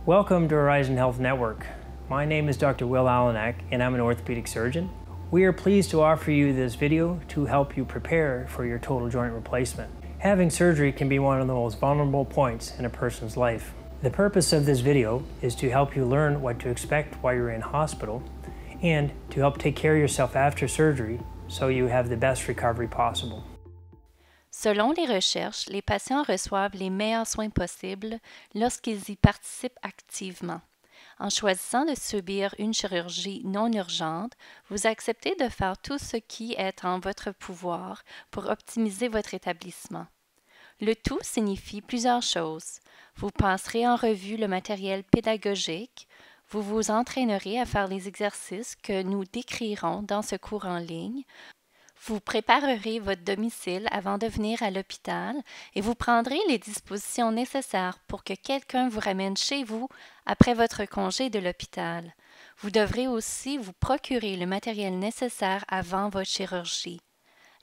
Welcome to Horizon Health Network. My name is Dr. Will Allenack and I'm an orthopedic surgeon. We are pleased to offer you this video to help you prepare for your total joint replacement. Having surgery can be one of the most vulnerable points in a person's life. The purpose of this video is to help you learn what to expect while you're in hospital and to help take care of yourself after surgery so you have the best recovery possible. Selon les recherches, les patients reçoivent les meilleurs soins possibles lorsqu'ils y participent activement. En choisissant de subir une chirurgie non urgente, vous acceptez de faire tout ce qui est en votre pouvoir pour optimiser votre établissement. Le tout signifie plusieurs choses. Vous passerez en revue le matériel pédagogique, vous vous entraînerez à faire les exercices que nous décrirons dans ce cours en ligne, vous préparerez votre domicile avant de venir à l'hôpital et vous prendrez les dispositions nécessaires pour que quelqu'un vous ramène chez vous après votre congé de l'hôpital. Vous devrez aussi vous procurer le matériel nécessaire avant votre chirurgie.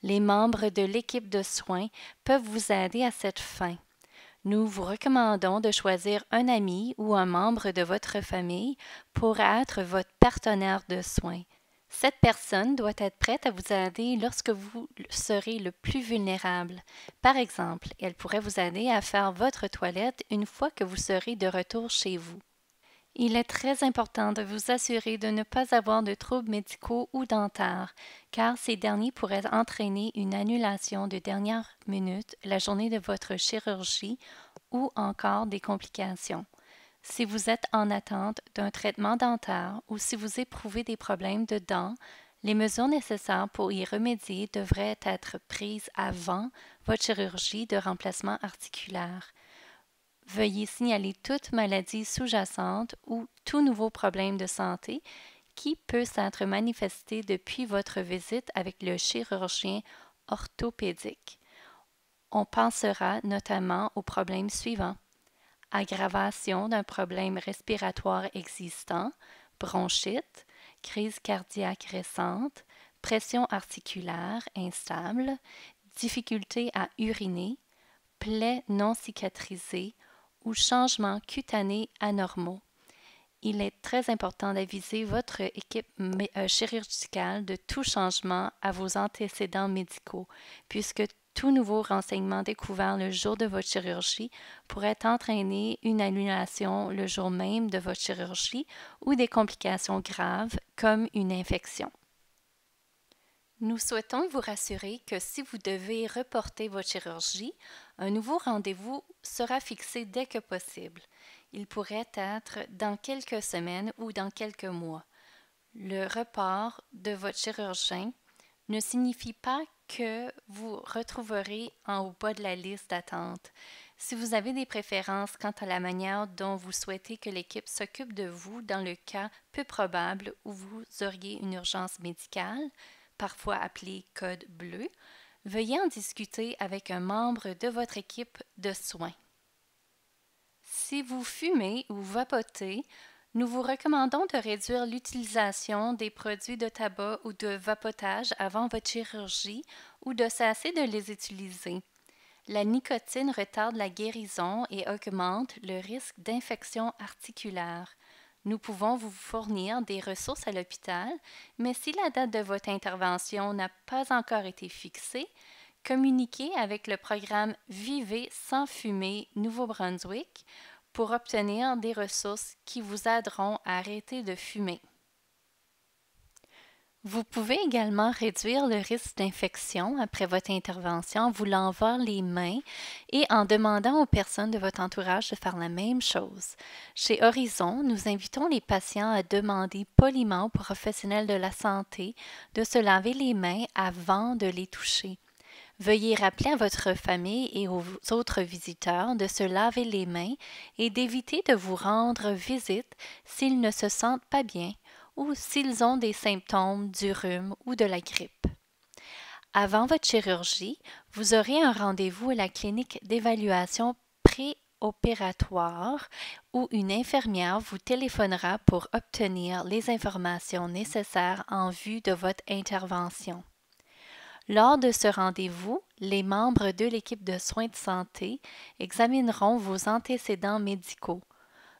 Les membres de l'équipe de soins peuvent vous aider à cette fin. Nous vous recommandons de choisir un ami ou un membre de votre famille pour être votre partenaire de soins. Cette personne doit être prête à vous aider lorsque vous serez le plus vulnérable. Par exemple, elle pourrait vous aider à faire votre toilette une fois que vous serez de retour chez vous. Il est très important de vous assurer de ne pas avoir de troubles médicaux ou dentaires, car ces derniers pourraient entraîner une annulation de dernière minute la journée de votre chirurgie ou encore des complications. Si vous êtes en attente d'un traitement dentaire ou si vous éprouvez des problèmes de dents, les mesures nécessaires pour y remédier devraient être prises avant votre chirurgie de remplacement articulaire. Veuillez signaler toute maladie sous-jacente ou tout nouveau problème de santé qui peut s'être manifesté depuis votre visite avec le chirurgien orthopédique. On pensera notamment aux problèmes suivants: aggravation d'un problème respiratoire existant, bronchite, crise cardiaque récente, pression articulaire instable, difficulté à uriner, plaies non cicatrisées ou changements cutanés anormaux. Il est très important d'aviser votre équipe chirurgicale de tout changement à vos antécédents médicaux, puisque tout nouveau renseignement découvert le jour de votre chirurgie pourrait entraîner une annulation le jour même de votre chirurgie ou des complications graves comme une infection. Nous souhaitons vous rassurer que si vous devez reporter votre chirurgie, un nouveau rendez-vous sera fixé dès que possible. Il pourrait être dans quelques semaines ou dans quelques mois. Le report de votre chirurgien ne signifie pas que vous retrouverez en haut bas de la liste d'attente. Si vous avez des préférences quant à la manière dont vous souhaitez que l'équipe s'occupe de vous dans le cas peu probable où vous auriez une urgence médicale, parfois appelée code bleu, veuillez en discuter avec un membre de votre équipe de soins. Si vous fumez ou vapotez, nous vous recommandons de réduire l'utilisation des produits de tabac ou de vapotage avant votre chirurgie ou de cesser de les utiliser. La nicotine retarde la guérison et augmente le risque d'infection articulaire. Nous pouvons vous fournir des ressources à l'hôpital, mais si la date de votre intervention n'a pas encore été fixée, communiquez avec le programme Vivez sans fumer Nouveau-Brunswick pour obtenir des ressources qui vous aideront à arrêter de fumer. Vous pouvez également réduire le risque d'infection après votre intervention en vous lavant les mains et en demandant aux personnes de votre entourage de faire la même chose. Chez Horizon, nous invitons les patients à demander poliment aux professionnels de la santé de se laver les mains avant de les toucher. Veuillez rappeler à votre famille et aux autres visiteurs de se laver les mains et d'éviter de vous rendre visite s'ils ne se sentent pas bien ou s'ils ont des symptômes du rhume ou de la grippe. Avant votre chirurgie, vous aurez un rendez-vous à la clinique d'évaluation préopératoire où une infirmière vous téléphonera pour obtenir les informations nécessaires en vue de votre intervention. Lors de ce rendez-vous, les membres de l'équipe de soins de santé examineront vos antécédents médicaux.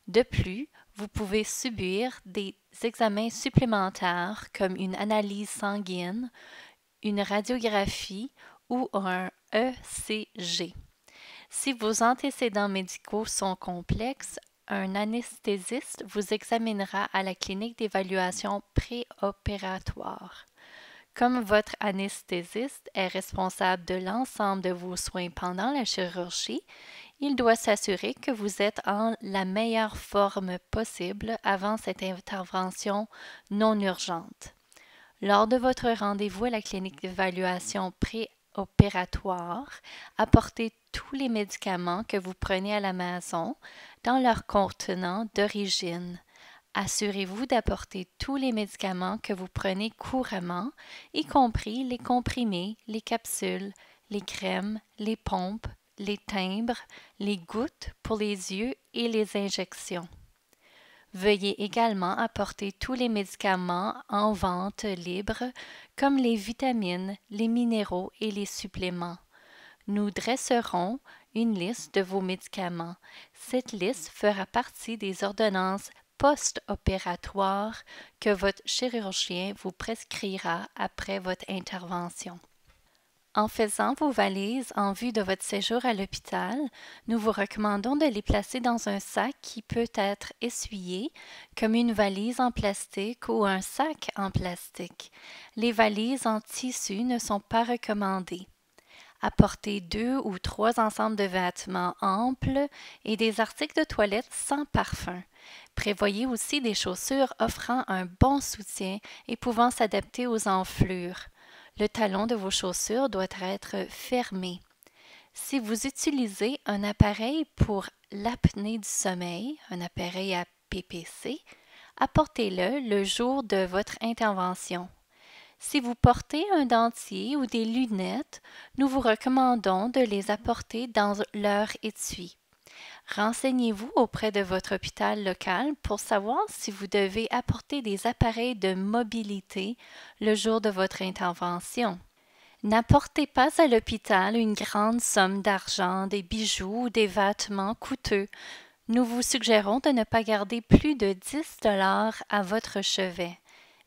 De plus, vous pouvez subir des examens supplémentaires comme une analyse sanguine, une radiographie ou un ECG. Si vos antécédents médicaux sont complexes, un anesthésiste vous examinera à la clinique d'évaluation préopératoire. Comme votre anesthésiste est responsable de l'ensemble de vos soins pendant la chirurgie, il doit s'assurer que vous êtes en la meilleure forme possible avant cette intervention non urgente. Lors de votre rendez-vous à la clinique d'évaluation préopératoire, apportez tous les médicaments que vous prenez à la maison dans leur contenant d'origine. Assurez-vous d'apporter tous les médicaments que vous prenez couramment, y compris les comprimés, les capsules, les crèmes, les pompes, les timbres, les gouttes pour les yeux et les injections. Veuillez également apporter tous les médicaments en vente libre, comme les vitamines, les minéraux et les suppléments. Nous dresserons une liste de vos médicaments. Cette liste fera partie des ordonnances post-opératoires que votre chirurgien vous prescrira après votre intervention. En faisant vos valises en vue de votre séjour à l'hôpital, nous vous recommandons de les placer dans un sac qui peut être essuyé, comme une valise en plastique ou un sac en plastique. Les valises en tissu ne sont pas recommandées. Apportez 2 ou 3 ensembles de vêtements amples et des articles de toilette sans parfum. Prévoyez aussi des chaussures offrant un bon soutien et pouvant s'adapter aux enflures. Le talon de vos chaussures doit être fermé. Si vous utilisez un appareil pour l'apnée du sommeil, un appareil à PPC, apportez-le le jour de votre intervention. Si vous portez un dentier ou des lunettes, nous vous recommandons de les apporter dans leur étui. Renseignez-vous auprès de votre hôpital local pour savoir si vous devez apporter des appareils de mobilité le jour de votre intervention. N'apportez pas à l'hôpital une grande somme d'argent, des bijoux ou des vêtements coûteux. Nous vous suggérons de ne pas garder plus de 10 $ à votre chevet.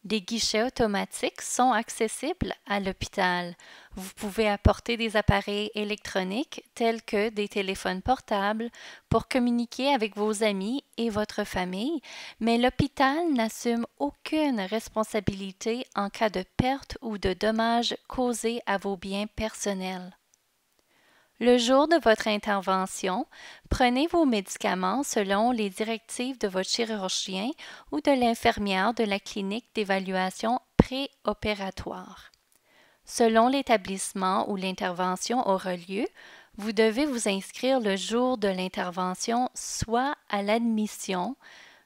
Des guichets automatiques sont accessibles à l'hôpital. Vous pouvez apporter des appareils électroniques tels que des téléphones portables pour communiquer avec vos amis et votre famille, mais l'hôpital n'assume aucune responsabilité en cas de perte ou de dommages causés à vos biens personnels. Le jour de votre intervention, prenez vos médicaments selon les directives de votre chirurgien ou de l'infirmière de la clinique d'évaluation préopératoire. Selon l'établissement où l'intervention aura lieu, vous devez vous inscrire le jour de l'intervention soit à l'admission,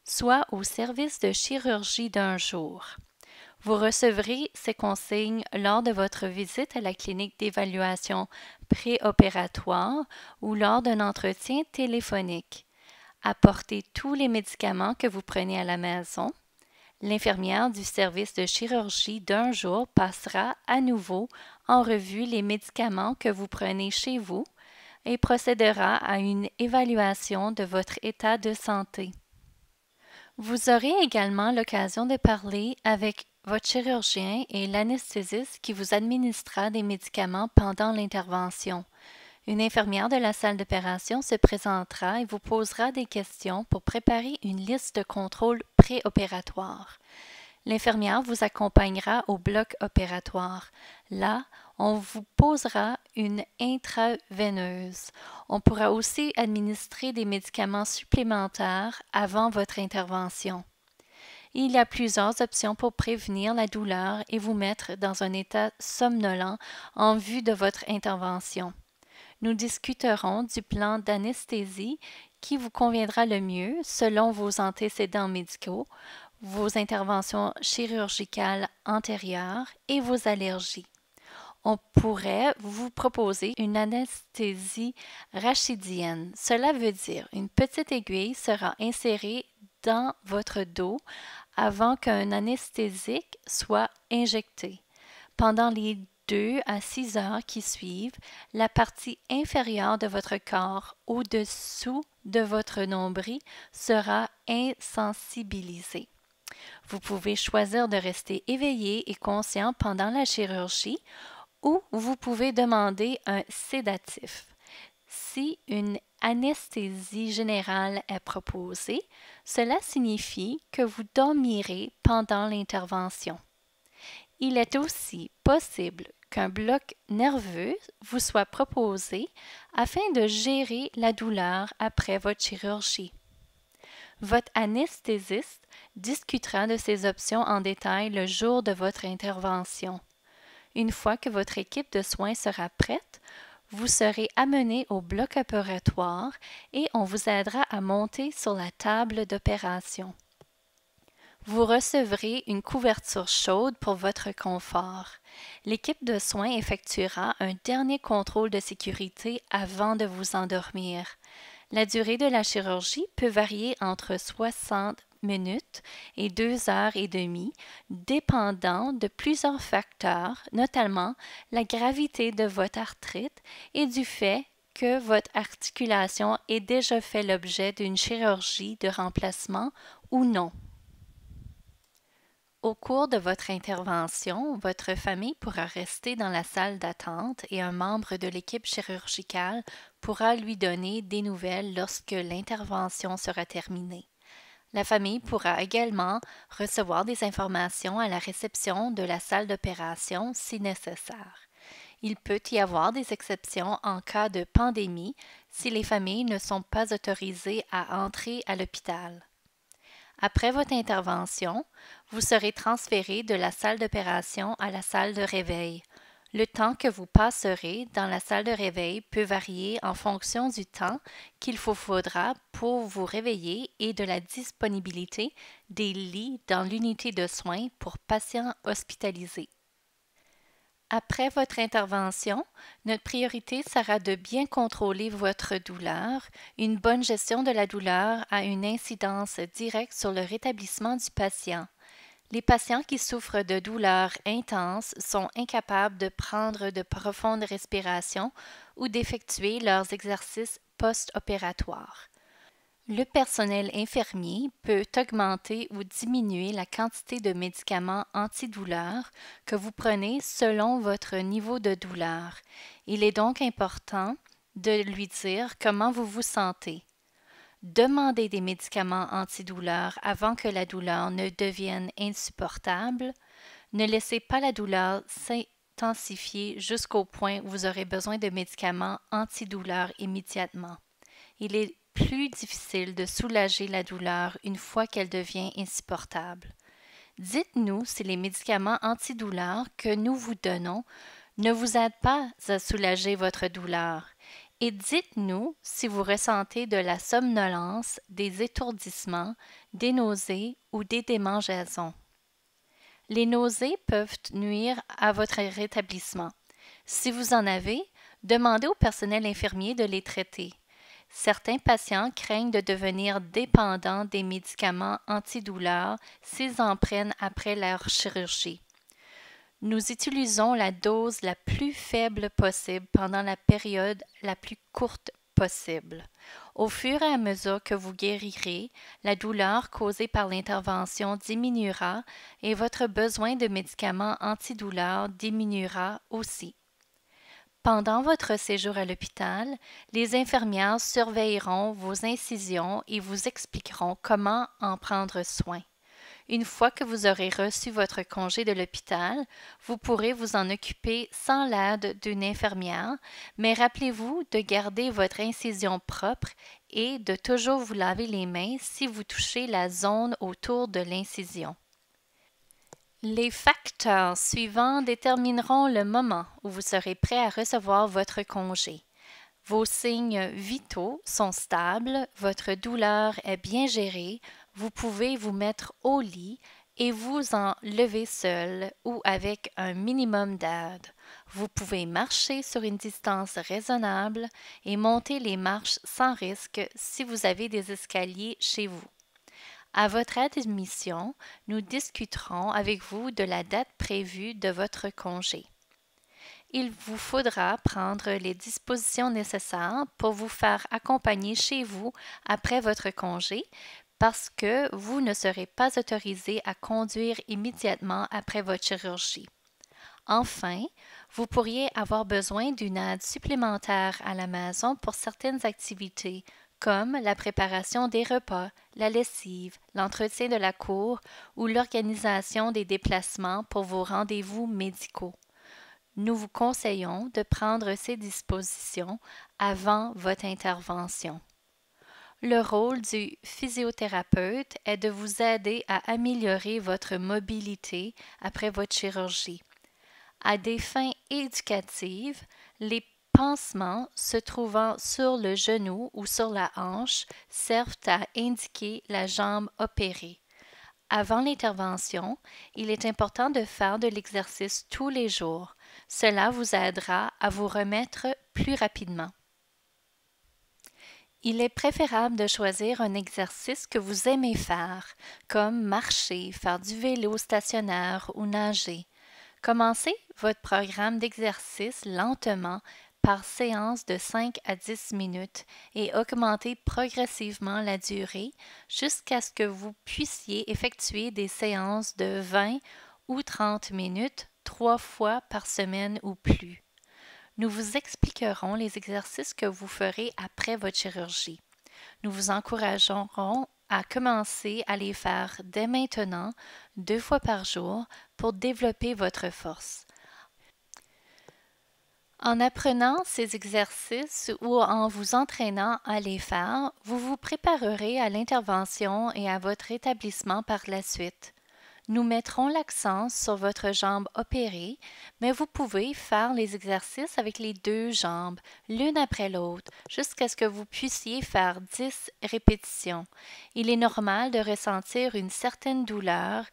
soit au service de chirurgie d'un jour. Vous recevrez ces consignes lors de votre visite à la clinique d'évaluation préopératoire ou lors d'un entretien téléphonique. Apportez tous les médicaments que vous prenez à la maison. L'infirmière du service de chirurgie d'un jour passera à nouveau en revue les médicaments que vous prenez chez vous et procédera à une évaluation de votre état de santé. Vous aurez également l'occasion de parler avec votre chirurgien et l'anesthésiste qui vous administrera des médicaments pendant l'intervention. Une infirmière de la salle d'opération se présentera et vous posera des questions pour préparer une liste de contrôle préopératoire. L'infirmière vous accompagnera au bloc opératoire. Là, on vous posera une intraveineuse. On pourra aussi administrer des médicaments supplémentaires avant votre intervention. Il y a plusieurs options pour prévenir la douleur et vous mettre dans un état somnolent en vue de votre intervention. Nous discuterons du plan d'anesthésie qui vous conviendra le mieux selon vos antécédents médicaux, vos interventions chirurgicales antérieures et vos allergies. On pourrait vous proposer une anesthésie rachidienne. Cela veut dire une petite aiguille sera insérée dans votre dos avant qu'un anesthésique soit injecté. Pendant les 2 à 6 heures qui suivent, la partie inférieure de votre corps au-dessous de votre nombril sera insensibilisée. Vous pouvez choisir de rester éveillé et conscient pendant la chirurgie ou vous pouvez demander un sédatif. Si une anesthésie générale est proposée, cela signifie que vous dormirez pendant l'intervention. Il est aussi possible qu'un bloc nerveux vous soit proposé afin de gérer la douleur après votre chirurgie. Votre anesthésiste discutera de ces options en détail le jour de votre intervention. Une fois que votre équipe de soins sera prête, vous serez amené au bloc opératoire et on vous aidera à monter sur la table d'opération. Vous recevrez une couverture chaude pour votre confort. L'équipe de soins effectuera un dernier contrôle de sécurité avant de vous endormir. La durée de la chirurgie peut varier entre 60 minutes et 2 heures et demie, dépendant de plusieurs facteurs, notamment la gravité de votre arthrite et du fait que votre articulation ait déjà fait l'objet d'une chirurgie de remplacement ou non. Au cours de votre intervention, votre famille pourra rester dans la salle d'attente et un membre de l'équipe chirurgicale pourra lui donner des nouvelles lorsque l'intervention sera terminée. La famille pourra également recevoir des informations à la réception de la salle d'opération si nécessaire. Il peut y avoir des exceptions en cas de pandémie si les familles ne sont pas autorisées à entrer à l'hôpital. Après votre intervention, vous serez transféré de la salle d'opération à la salle de réveil. Le temps que vous passerez dans la salle de réveil peut varier en fonction du temps qu'il vous faudra pour vous réveiller et de la disponibilité des lits dans l'unité de soins pour patients hospitalisés. Après votre intervention, notre priorité sera de bien contrôler votre douleur. Une bonne gestion de la douleur a une incidence directe sur le rétablissement du patient. Les patients qui souffrent de douleurs intenses sont incapables de prendre de profondes respirations ou d'effectuer leurs exercices post-opératoires. Le personnel infirmier peut augmenter ou diminuer la quantité de médicaments antidouleurs que vous prenez selon votre niveau de douleur. Il est donc important de lui dire comment vous vous sentez. Demandez des médicaments antidouleurs avant que la douleur ne devienne insupportable. Ne laissez pas la douleur s'intensifier jusqu'au point où vous aurez besoin de médicaments antidouleurs immédiatement. Il est plus difficile de soulager la douleur une fois qu'elle devient insupportable. Dites-nous si les médicaments antidouleurs que nous vous donnons ne vous aident pas à soulager votre douleur. Et dites-nous si vous ressentez de la somnolence, des étourdissements, des nausées ou des démangeaisons. Les nausées peuvent nuire à votre rétablissement. Si vous en avez, demandez au personnel infirmier de les traiter. Certains patients craignent de devenir dépendants des médicaments antidouleurs s'ils en prennent après leur chirurgie. Nous utilisons la dose la plus faible possible pendant la période la plus courte possible. Au fur et à mesure que vous guérirez, la douleur causée par l'intervention diminuera et votre besoin de médicaments antidouleurs diminuera aussi. Pendant votre séjour à l'hôpital, les infirmières surveilleront vos incisions et vous expliqueront comment en prendre soin. Une fois que vous aurez reçu votre congé de l'hôpital, vous pourrez vous en occuper sans l'aide d'une infirmière, mais rappelez-vous de garder votre incision propre et de toujours vous laver les mains si vous touchez la zone autour de l'incision. Les facteurs suivants détermineront le moment où vous serez prêt à recevoir votre congé. Vos signes vitaux sont stables, votre douleur est bien gérée, vous pouvez vous mettre au lit et vous en lever seul ou avec un minimum d'aide. Vous pouvez marcher sur une distance raisonnable et monter les marches sans risque si vous avez des escaliers chez vous. À votre admission, nous discuterons avec vous de la date prévue de votre congé. il vous faudra prendre les dispositions nécessaires pour vous faire accompagner chez vous après votre congé parce que vous ne serez pas autorisé à conduire immédiatement après votre chirurgie. Enfin, vous pourriez avoir besoin d'une aide supplémentaire à la maison pour certaines activités, comme la préparation des repas, la lessive, l'entretien de la cour ou l'organisation des déplacements pour vos rendez-vous médicaux. Nous vous conseillons de prendre ces dispositions avant votre intervention. Le rôle du physiothérapeute est de vous aider à améliorer votre mobilité après votre chirurgie. À des fins éducatives, les pansements se trouvant sur le genou ou sur la hanche servent à indiquer la jambe opérée. Avant l'intervention, il est important de faire de l'exercice tous les jours. Cela vous aidera à vous remettre plus rapidement. Il est préférable de choisir un exercice que vous aimez faire, comme marcher, faire du vélo stationnaire ou nager. Commencez votre programme d'exercice lentement par séance de 5 à 10 minutes et augmentez progressivement la durée jusqu'à ce que vous puissiez effectuer des séances de 20 ou 30 minutes 3 fois par semaine ou plus. Nous vous expliquerons les exercices que vous ferez après votre chirurgie. Nous vous encouragerons à commencer à les faire dès maintenant, 2 fois par jour, pour développer votre force. En apprenant ces exercices ou en vous entraînant à les faire, vous vous préparerez à l'intervention et à votre rétablissement par la suite. Nous mettrons l'accent sur votre jambe opérée, mais vous pouvez faire les exercices avec les 2 jambes, l'une après l'autre, jusqu'à ce que vous puissiez faire 10 répétitions. Il est normal de ressentir une certaine douleur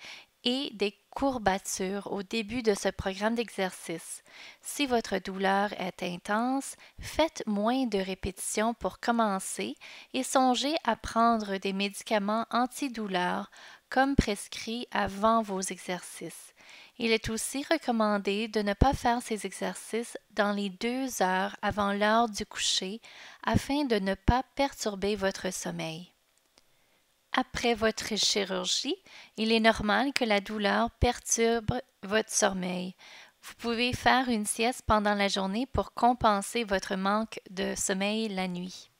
et des courbatures au début de ce programme d'exercice. Si votre douleur est intense, faites moins de répétitions pour commencer et songez à prendre des médicaments antidouleurs comme prescrit avant vos exercices. Il est aussi recommandé de ne pas faire ces exercices dans les 2 heures avant l'heure du coucher afin de ne pas perturber votre sommeil. Après votre chirurgie, il est normal que la douleur perturbe votre sommeil. Vous pouvez faire une sieste pendant la journée pour compenser votre manque de sommeil la nuit.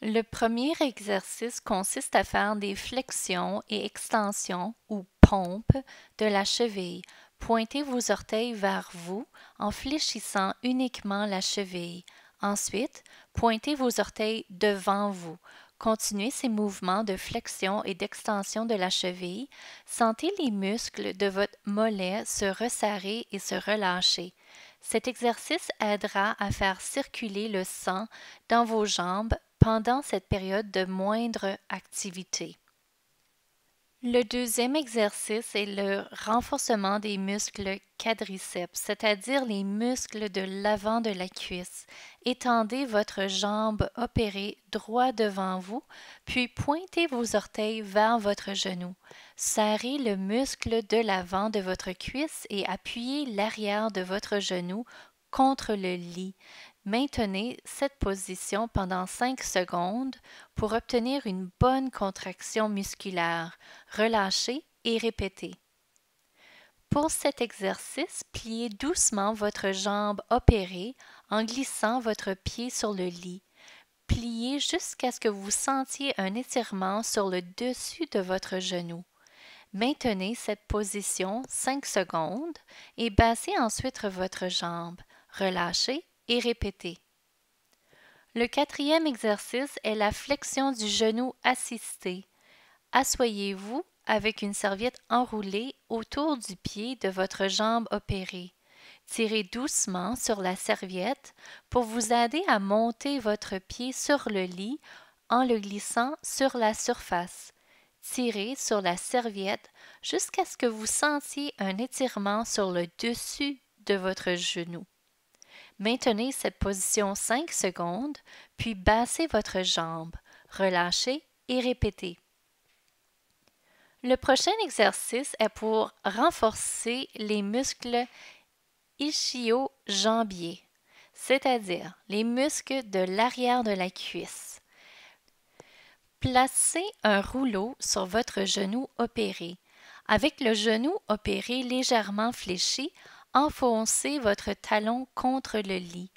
Le premier exercice consiste à faire des flexions et extensions ou pompes de la cheville. Pointez vos orteils vers vous en fléchissant uniquement la cheville. Ensuite, pointez vos orteils devant vous. Continuez ces mouvements de flexion et d'extension de la cheville. Sentez les muscles de votre mollet se resserrer et se relâcher. Cet exercice aidera à faire circuler le sang dans vos jambes pendant cette période de moindre activité. Le deuxième exercice est le renforcement des muscles quadriceps, c'est-à-dire les muscles de l'avant de la cuisse. Étendez votre jambe opérée droit devant vous, puis pointez vos orteils vers votre genou. Serrez le muscle de l'avant de votre cuisse et appuyez l'arrière de votre genou contre le lit. Maintenez cette position pendant 5 secondes pour obtenir une bonne contraction musculaire. Relâchez et répétez. Pour cet exercice, pliez doucement votre jambe opérée en glissant votre pied sur le lit. Pliez jusqu'à ce que vous sentiez un étirement sur le dessus de votre genou. Maintenez cette position 5 secondes et baissez ensuite votre jambe. Relâchez et répétez. Le quatrième exercice est la flexion du genou assisté. Asseyez-vous avec une serviette enroulée autour du pied de votre jambe opérée. Tirez doucement sur la serviette pour vous aider à monter votre pied sur le lit en le glissant sur la surface. Tirez sur la serviette jusqu'à ce que vous sentiez un étirement sur le dessus de votre genou. Maintenez cette position 5 secondes, puis baissez votre jambe, relâchez et répétez. Le prochain exercice est pour renforcer les muscles ischio-jambier, c'est-à-dire les muscles de l'arrière de la cuisse. Placez un rouleau sur votre genou opéré. Avec le genou opéré légèrement fléchi, enfoncez votre talon contre le lit.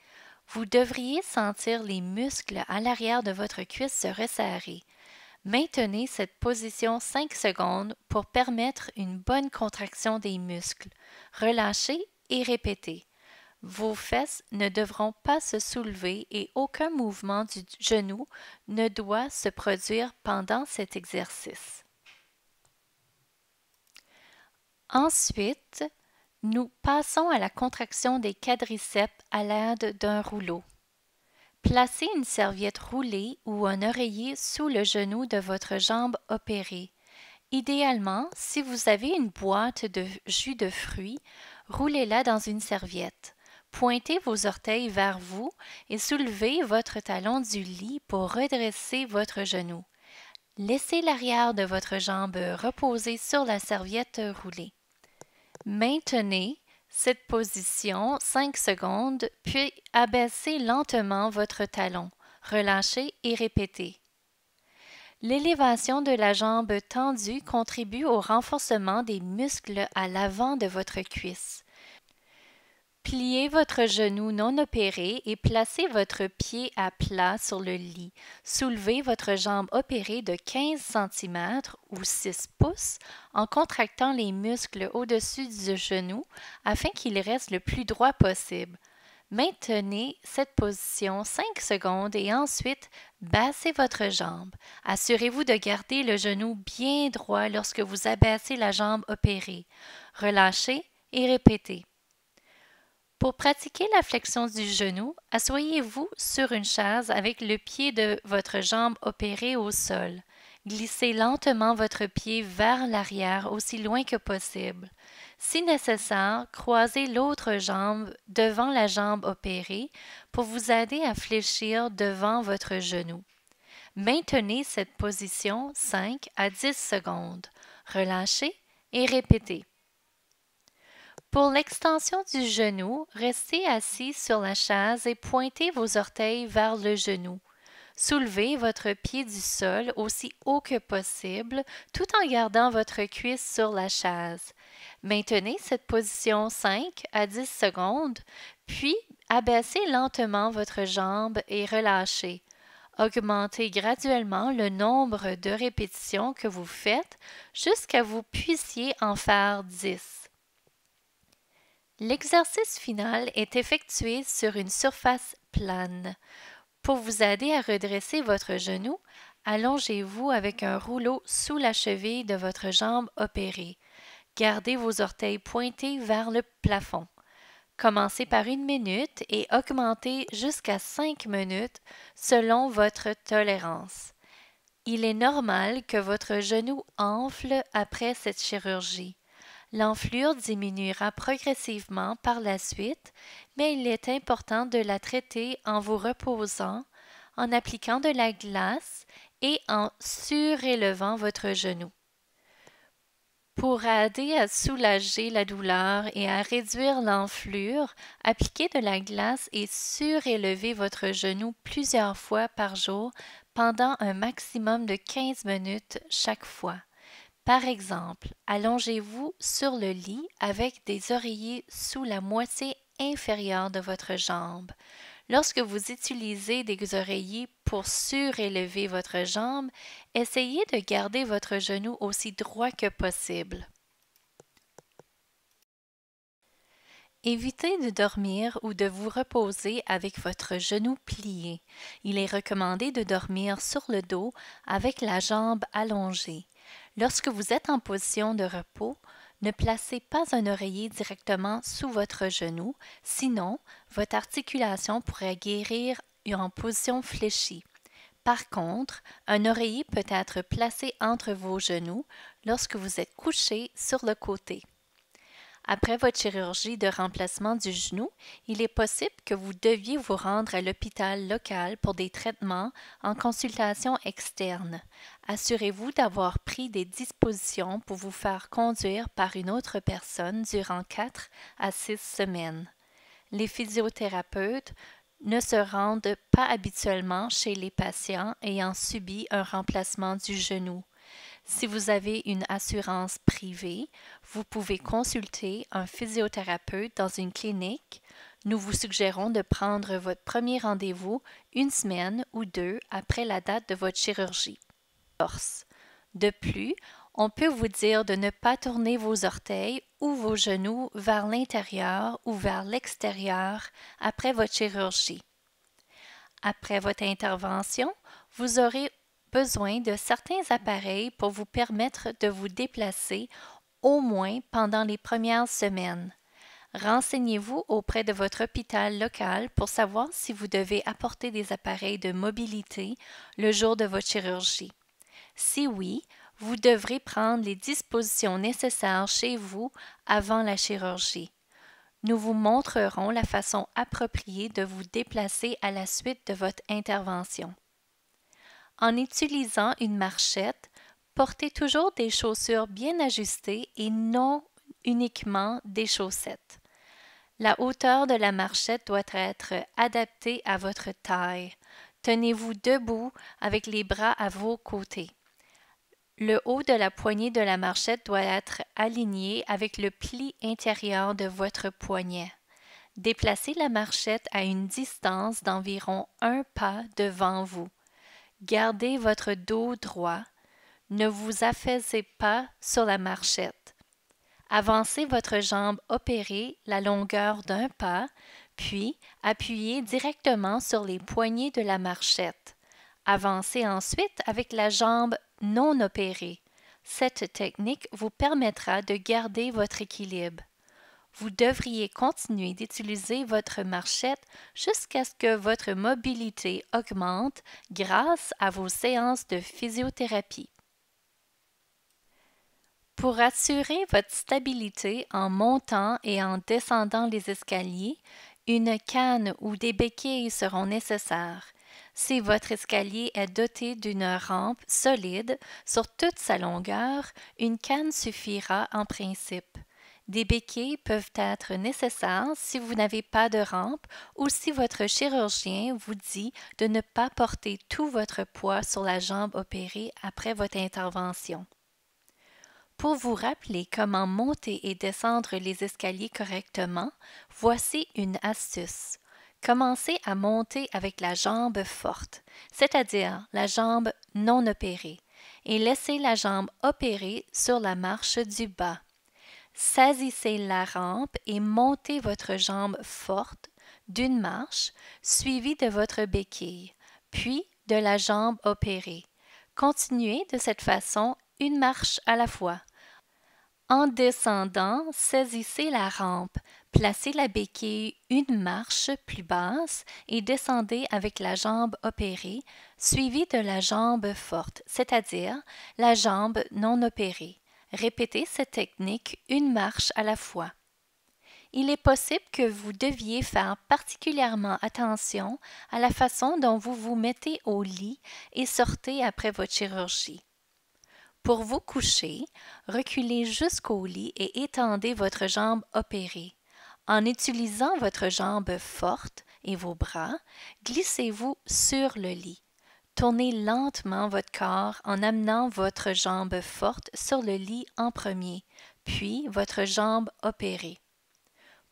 Vous devriez sentir les muscles à l'arrière de votre cuisse se resserrer. Maintenez cette position 5 secondes pour permettre une bonne contraction des muscles. Relâchez et répétez. Vos fesses ne devront pas se soulever et aucun mouvement du genou ne doit se produire pendant cet exercice. Ensuite, nous passons à la contraction des quadriceps à l'aide d'un rouleau. Placez une serviette roulée ou un oreiller sous le genou de votre jambe opérée. Idéalement, si vous avez une boîte de jus de fruits, roulez-la dans une serviette. Pointez vos orteils vers vous et soulevez votre talon du lit pour redresser votre genou. Laissez l'arrière de votre jambe reposer sur la serviette roulée. Maintenez cette position 5 secondes, puis abaissez lentement votre talon. Relâchez et répétez. L'élévation de la jambe tendue contribue au renforcement des muscles à l'avant de votre cuisse. Pliez votre genou non opéré et placez votre pied à plat sur le lit. Soulevez votre jambe opérée de 15 cm ou 6 pouces en contractant les muscles au-dessus du genou afin qu'il reste le plus droit possible. Maintenez cette position 5 secondes et ensuite baissez votre jambe. Assurez-vous de garder le genou bien droit lorsque vous abaissez la jambe opérée. Relâchez et répétez. Pour pratiquer la flexion du genou, asseyez-vous sur une chaise avec le pied de votre jambe opérée au sol. Glissez lentement votre pied vers l'arrière aussi loin que possible. Si nécessaire, croisez l'autre jambe devant la jambe opérée pour vous aider à fléchir devant votre genou. Maintenez cette position 5 à 10 secondes. Relâchez et répétez. Pour l'extension du genou, restez assis sur la chaise et pointez vos orteils vers le genou. Soulevez votre pied du sol aussi haut que possible tout en gardant votre cuisse sur la chaise. Maintenez cette position 5 à 10 secondes, puis abaissez lentement votre jambe et relâchez. Augmentez graduellement le nombre de répétitions que vous faites jusqu'à vous puissiez en faire 10. L'exercice final est effectué sur une surface plane. Pour vous aider à redresser votre genou, allongez-vous avec un rouleau sous la cheville de votre jambe opérée. Gardez vos orteils pointés vers le plafond. Commencez par 1 minute et augmentez jusqu'à 5 minutes selon votre tolérance. Il est normal que votre genou enfle après cette chirurgie. L'enflure diminuera progressivement par la suite, mais il est important de la traiter en vous reposant, en appliquant de la glace et en surélevant votre genou. Pour aider à soulager la douleur et à réduire l'enflure, appliquez de la glace et surélevez votre genou plusieurs fois par jour pendant un maximum de 15 minutes chaque fois. Par exemple, allongez-vous sur le lit avec des oreillers sous la moitié inférieure de votre jambe. Lorsque vous utilisez des oreillers pour surélever votre jambe, essayez de garder votre genou aussi droit que possible. Évitez de dormir ou de vous reposer avec votre genou plié. Il est recommandé de dormir sur le dos avec la jambe allongée. Lorsque vous êtes en position de repos, ne placez pas un oreiller directement sous votre genou, sinon votre articulation pourrait guérir en position fléchie. Par contre, un oreiller peut être placé entre vos genoux lorsque vous êtes couché sur le côté. Après votre chirurgie de remplacement du genou, il est possible que vous deviez vous rendre à l'hôpital local pour des traitements en consultation externe. Assurez-vous d'avoir pris des dispositions pour vous faire conduire par une autre personne durant 4 à 6 semaines. Les physiothérapeutes ne se rendent pas habituellement chez les patients ayant subi un remplacement du genou. Si vous avez une assurance privée, vous pouvez consulter un physiothérapeute dans une clinique. Nous vous suggérons de prendre votre premier rendez-vous 1 semaine ou 2 après la date de votre chirurgie. De plus, on peut vous dire de ne pas tourner vos orteils ou vos genoux vers l'intérieur ou vers l'extérieur après votre chirurgie. Après votre intervention, vous aurez besoin de certains appareils pour vous permettre de vous déplacer au moins pendant les premières semaines. Renseignez-vous auprès de votre hôpital local pour savoir si vous devez apporter des appareils de mobilité le jour de votre chirurgie. Si oui, vous devrez prendre les dispositions nécessaires chez vous avant la chirurgie. Nous vous montrerons la façon appropriée de vous déplacer à la suite de votre intervention. En utilisant une marchette, portez toujours des chaussures bien ajustées et non uniquement des chaussettes. La hauteur de la marchette doit être adaptée à votre taille. Tenez-vous debout avec les bras à vos côtés. Le haut de la poignée de la marchette doit être aligné avec le pli intérieur de votre poignet. Déplacez la marchette à une distance d'environ 1 pas devant vous. Gardez votre dos droit. Ne vous affaissez pas sur la marchette. Avancez votre jambe opérée la longueur d'1 pas, puis appuyez directement sur les poignées de la marchette. Avancez ensuite avec la jambe non opérée. Cette technique vous permettra de garder votre équilibre. Vous devriez continuer d'utiliser votre marchette jusqu'à ce que votre mobilité augmente grâce à vos séances de physiothérapie. Pour assurer votre stabilité en montant et en descendant les escaliers, une canne ou des béquilles seront nécessaires. Si votre escalier est doté d'une rampe solide sur toute sa longueur, une canne suffira en principe. Des béquilles peuvent être nécessaires si vous n'avez pas de rampe ou si votre chirurgien vous dit de ne pas porter tout votre poids sur la jambe opérée après votre intervention. Pour vous rappeler comment monter et descendre les escaliers correctement, voici une astuce. Commencez à monter avec la jambe forte, c'est-à-dire la jambe non opérée, et laissez la jambe opérée sur la marche du bas. Saisissez la rampe et montez votre jambe forte d'une marche, suivie de votre béquille, puis de la jambe opérée. Continuez de cette façon une marche à la fois. En descendant, saisissez la rampe, placez la béquille une marche plus basse et descendez avec la jambe opérée, suivie de la jambe forte, c'est-à-dire la jambe non opérée. Répétez cette technique une marche à la fois. Il est possible que vous deviez faire particulièrement attention à la façon dont vous vous mettez au lit et sortez après votre chirurgie. Pour vous coucher, reculez jusqu'au lit et étendez votre jambe opérée. En utilisant votre jambe forte et vos bras, glissez-vous sur le lit. Tournez lentement votre corps en amenant votre jambe forte sur le lit en premier, puis votre jambe opérée.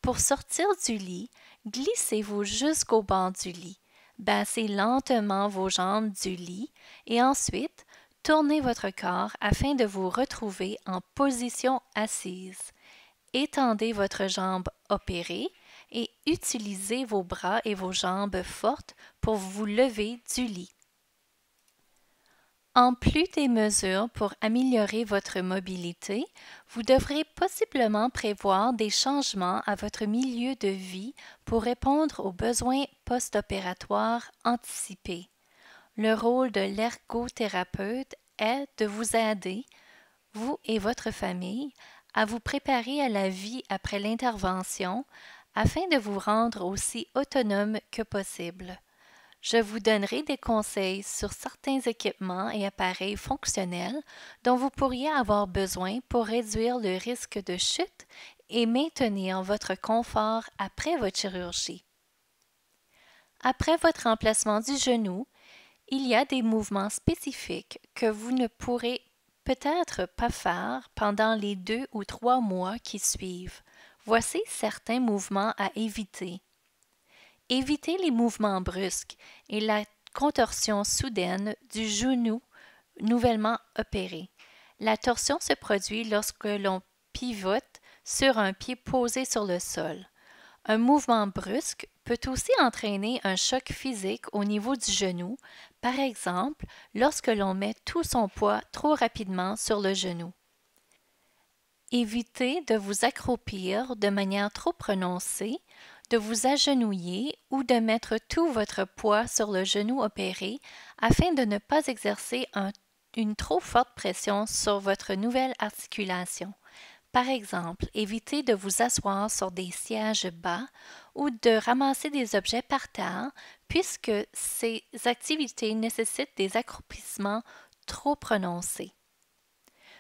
Pour sortir du lit, glissez-vous jusqu'au bord du lit. Baissez lentement vos jambes du lit et ensuite, tournez votre corps afin de vous retrouver en position assise. Étendez votre jambe opérée et utilisez vos bras et vos jambes fortes pour vous lever du lit. En plus des mesures pour améliorer votre mobilité, vous devrez possiblement prévoir des changements à votre milieu de vie pour répondre aux besoins post-opératoires anticipés. Le rôle de l'ergothérapeute est de vous aider, vous et votre famille, à vous préparer à la vie après l'intervention afin de vous rendre aussi autonome que possible. Je vous donnerai des conseils sur certains équipements et appareils fonctionnels dont vous pourriez avoir besoin pour réduire le risque de chute et maintenir votre confort après votre chirurgie. Après votre remplacement du genou, il y a des mouvements spécifiques que vous ne pourrez peut-être pas faire pendant les 2 ou 3 mois qui suivent. Voici certains mouvements à éviter. Évitez les mouvements brusques et la contorsion soudaine du genou nouvellement opéré. La torsion se produit lorsque l'on pivote sur un pied posé sur le sol. Un mouvement brusque peut aussi entraîner un choc physique au niveau du genou, par exemple lorsque l'on met tout son poids trop rapidement sur le genou. Évitez de vous accroupir de manière trop prononcée, de vous agenouiller ou de mettre tout votre poids sur le genou opéré afin de ne pas exercer une trop forte pression sur votre nouvelle articulation. Par exemple, évitez de vous asseoir sur des sièges bas ou de ramasser des objets par terre puisque ces activités nécessitent des accroupissements trop prononcés.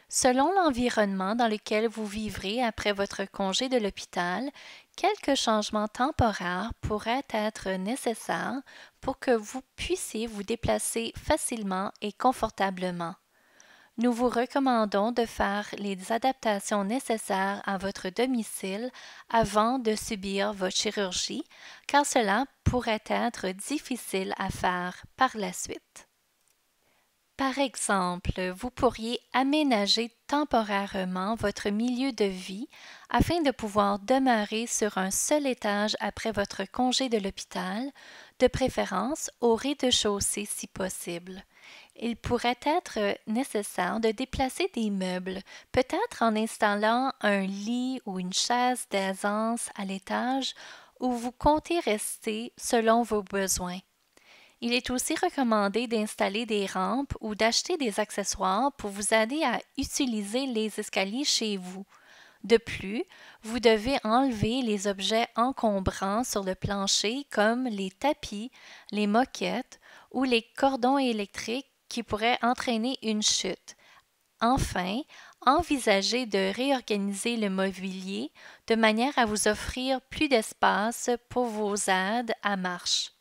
Selon l'environnement dans lequel vous vivrez après votre congé de l'hôpital, quelques changements temporaires pourraient être nécessaires pour que vous puissiez vous déplacer facilement et confortablement. Nous vous recommandons de faire les adaptations nécessaires à votre domicile avant de subir votre chirurgie, car cela pourrait être difficile à faire par la suite. Par exemple, vous pourriez aménager temporairement votre milieu de vie afin de pouvoir demeurer sur un seul étage après votre congé de l'hôpital, de préférence au rez-de-chaussée si possible. Il pourrait être nécessaire de déplacer des meubles, peut-être en installant un lit ou une chaise d'aisance à l'étage où vous comptez rester selon vos besoins. Il est aussi recommandé d'installer des rampes ou d'acheter des accessoires pour vous aider à utiliser les escaliers chez vous. De plus, vous devez enlever les objets encombrants sur le plancher comme les tapis, les moquettes ou les cordons électriques qui pourraient entraîner une chute. Enfin, envisagez de réorganiser le mobilier de manière à vous offrir plus d'espace pour vos aides à marche.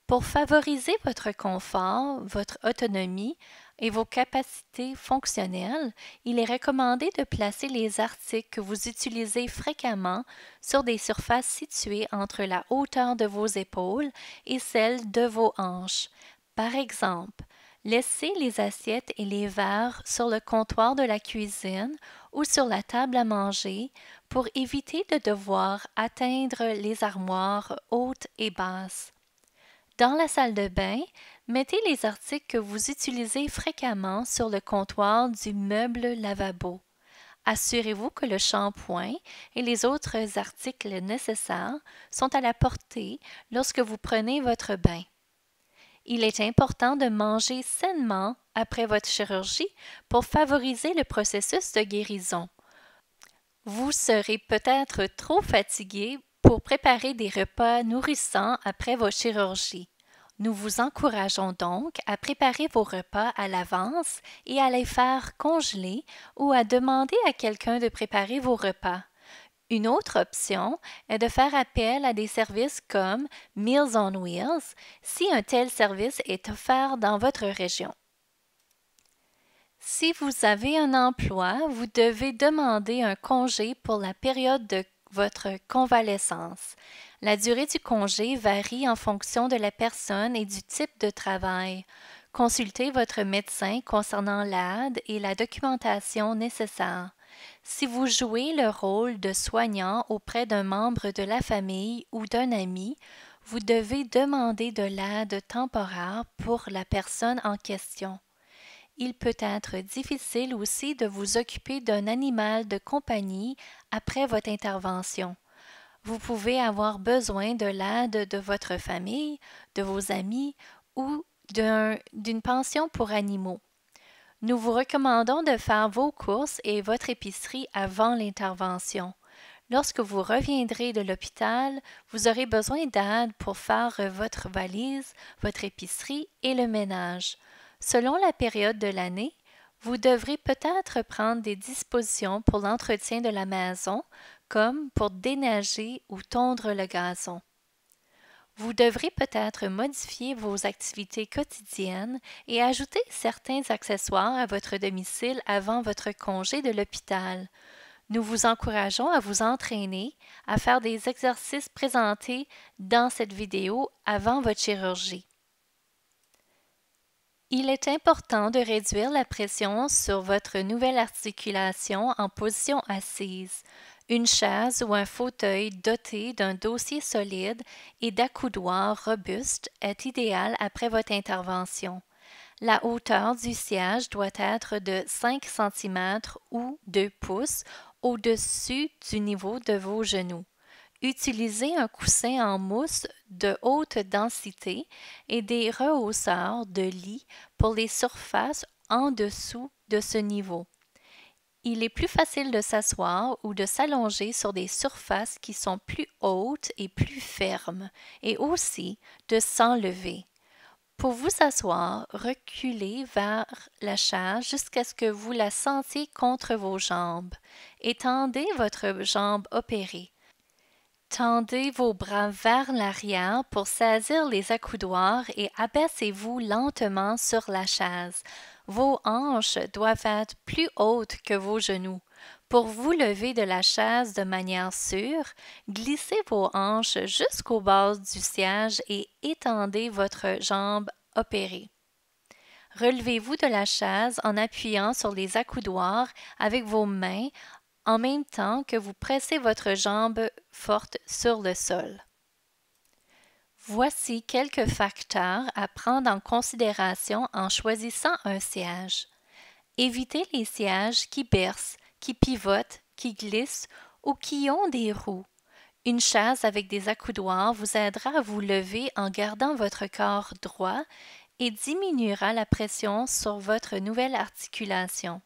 Pour favoriser votre confort, votre autonomie et vos capacités fonctionnelles, il est recommandé de placer les articles que vous utilisez fréquemment sur des surfaces situées entre la hauteur de vos épaules et celle de vos hanches. Par exemple, laissez les assiettes et les verres sur le comptoir de la cuisine ou sur la table à manger pour éviter de devoir atteindre les armoires hautes et basses. Dans la salle de bain, mettez les articles que vous utilisez fréquemment sur le comptoir du meuble lavabo. Assurez-vous que le shampoing et les autres articles nécessaires sont à la portée lorsque vous prenez votre bain. Il est important de manger sainement après votre chirurgie pour favoriser le processus de guérison. Vous serez peut-être trop fatigué pour préparer des repas nourrissants après vos chirurgies. Nous vous encourageons donc à préparer vos repas à l'avance et à les faire congeler ou à demander à quelqu'un de préparer vos repas. Une autre option est de faire appel à des services comme Meals on Wheels si un tel service est offert dans votre région. Si vous avez un emploi, vous devez demander un congé pour la période de votre convalescence. La durée du congé varie en fonction de la personne et du type de travail. Consultez votre médecin concernant l'aide et la documentation nécessaire. Si vous jouez le rôle de soignant auprès d'un membre de la famille ou d'un ami, vous devez demander de l'aide temporaire pour la personne en question. Il peut être difficile aussi de vous occuper d'un animal de compagnie après votre intervention. Vous pouvez avoir besoin de l'aide de votre famille, de vos amis ou d'une pension pour animaux. Nous vous recommandons de faire vos courses et votre épicerie avant l'intervention. Lorsque vous reviendrez de l'hôpital, vous aurez besoin d'aide pour faire votre valise, votre épicerie et le ménage. Selon la période de l'année, vous devrez peut-être prendre des dispositions pour l'entretien de la maison, comme pour déneiger ou tondre le gazon. Vous devrez peut-être modifier vos activités quotidiennes et ajouter certains accessoires à votre domicile avant votre congé de l'hôpital. Nous vous encourageons à vous entraîner, à faire des exercices présentés dans cette vidéo avant votre chirurgie. Il est important de réduire la pression sur votre nouvelle articulation en position assise. Une chaise ou un fauteuil doté d'un dossier solide et d'accoudoirs robustes est idéal après votre intervention. La hauteur du siège doit être de 5 cm ou 2 pouces au-dessus du niveau de vos genoux. Utilisez un coussin en mousse de haute densité et des rehausseurs de lit pour les surfaces en dessous de ce niveau. Il est plus facile de s'asseoir ou de s'allonger sur des surfaces qui sont plus hautes et plus fermes, et aussi de s'enlever. Pour vous asseoir, reculez vers la chaise jusqu'à ce que vous la sentiez contre vos jambes. Étendez votre jambe opérée. Tendez vos bras vers l'arrière pour saisir les accoudoirs et abaissez-vous lentement sur la chaise. Vos hanches doivent être plus hautes que vos genoux. Pour vous lever de la chaise de manière sûre, glissez vos hanches jusqu'au bas du siège et étendez votre jambe opérée. Relevez-vous de la chaise en appuyant sur les accoudoirs avec vos mains en même temps que vous pressez votre jambe forte sur le sol. Voici quelques facteurs à prendre en considération en choisissant un siège. Évitez les sièges qui bercent, qui pivotent, qui glissent ou qui ont des roues. Une chaise avec des accoudoirs vous aidera à vous lever en gardant votre corps droit et diminuera la pression sur votre nouvelle articulation.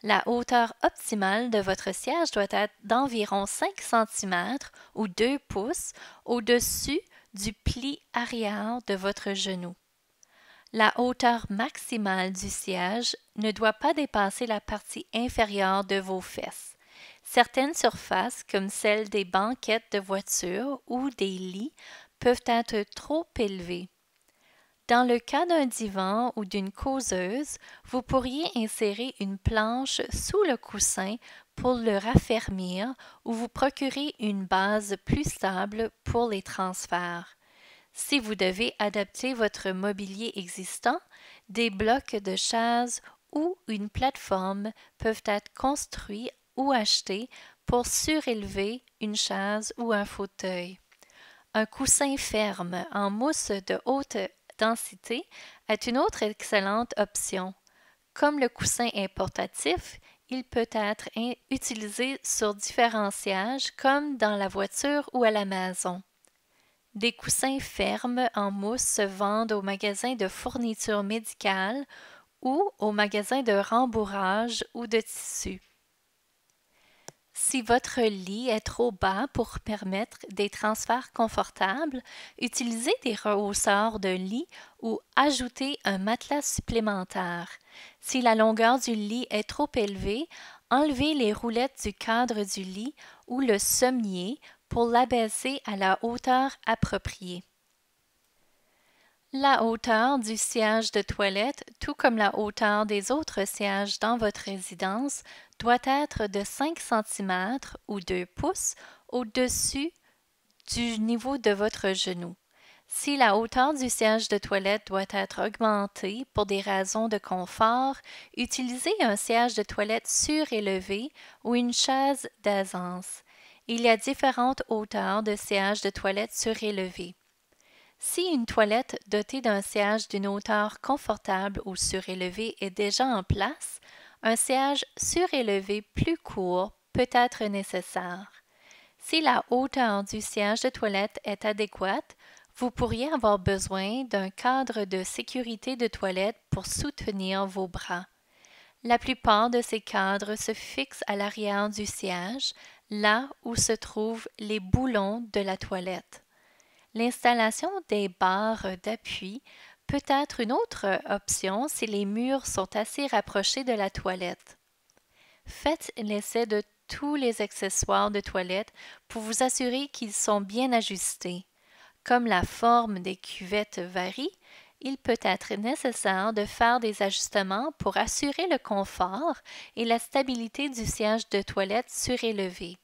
La hauteur optimale de votre siège doit être d'environ 5 cm ou 2 pouces au-dessus du pli arrière de votre genou. La hauteur maximale du siège ne doit pas dépasser la partie inférieure de vos fesses. Certaines surfaces, comme celles des banquettes de voiture ou des lits, peuvent être trop élevées. Dans le cas d'un divan ou d'une causeuse, vous pourriez insérer une planche sous le coussin pour le raffermir ou vous procurer une base plus stable pour les transferts. Si vous devez adapter votre mobilier existant, des blocs de chaises ou une plateforme peuvent être construits ou achetés pour surélever une chaise ou un fauteuil. Un coussin ferme en mousse de haute densité est une autre excellente option. Comme le coussin est portatif, il peut être utilisé sur différents sièges comme dans la voiture ou à la maison. Des coussins fermes en mousse se vendent au magasin de fournitures médicales ou au magasin de rembourrage ou de tissu. Si votre lit est trop bas pour permettre des transferts confortables, utilisez des rehausseurs de lit ou ajoutez un matelas supplémentaire. Si la longueur du lit est trop élevée, enlevez les roulettes du cadre du lit ou le sommier pour l'abaisser à la hauteur appropriée. La hauteur du siège de toilette, tout comme la hauteur des autres sièges dans votre résidence, doit être de 5 cm ou 2 pouces au-dessus du niveau de votre genou. Si la hauteur du siège de toilette doit être augmentée pour des raisons de confort, utilisez un siège de toilette surélevé ou une chaise d'aisance. Il y a différentes hauteurs de sièges de toilette surélevés. Si une toilette dotée d'un siège d'une hauteur confortable ou surélevée est déjà en place, un siège surélevé plus court peut être nécessaire. Si la hauteur du siège de toilette est adéquate, vous pourriez avoir besoin d'un cadre de sécurité de toilette pour soutenir vos bras. La plupart de ces cadres se fixent à l'arrière du siège, là où se trouvent les boulons de la toilette. L'installation des barres d'appui peut être une autre option si les murs sont assez rapprochés de la toilette. Faites l'essai de tous les accessoires de toilette pour vous assurer qu'ils sont bien ajustés. Comme la forme des cuvettes varie, il peut être nécessaire de faire des ajustements pour assurer le confort et la stabilité du siège de toilette surélevé.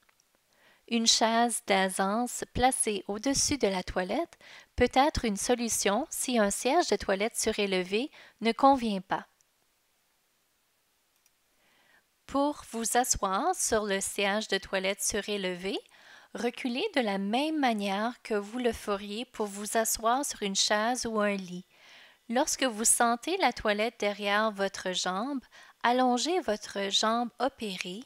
Une chaise d'aisance placée au-dessus de la toilette peut être une solution si un siège de toilette surélevé ne convient pas. Pour vous asseoir sur le siège de toilette surélevé, reculez de la même manière que vous le feriez pour vous asseoir sur une chaise ou un lit. Lorsque vous sentez la toilette derrière votre jambe, allongez votre jambe opérée,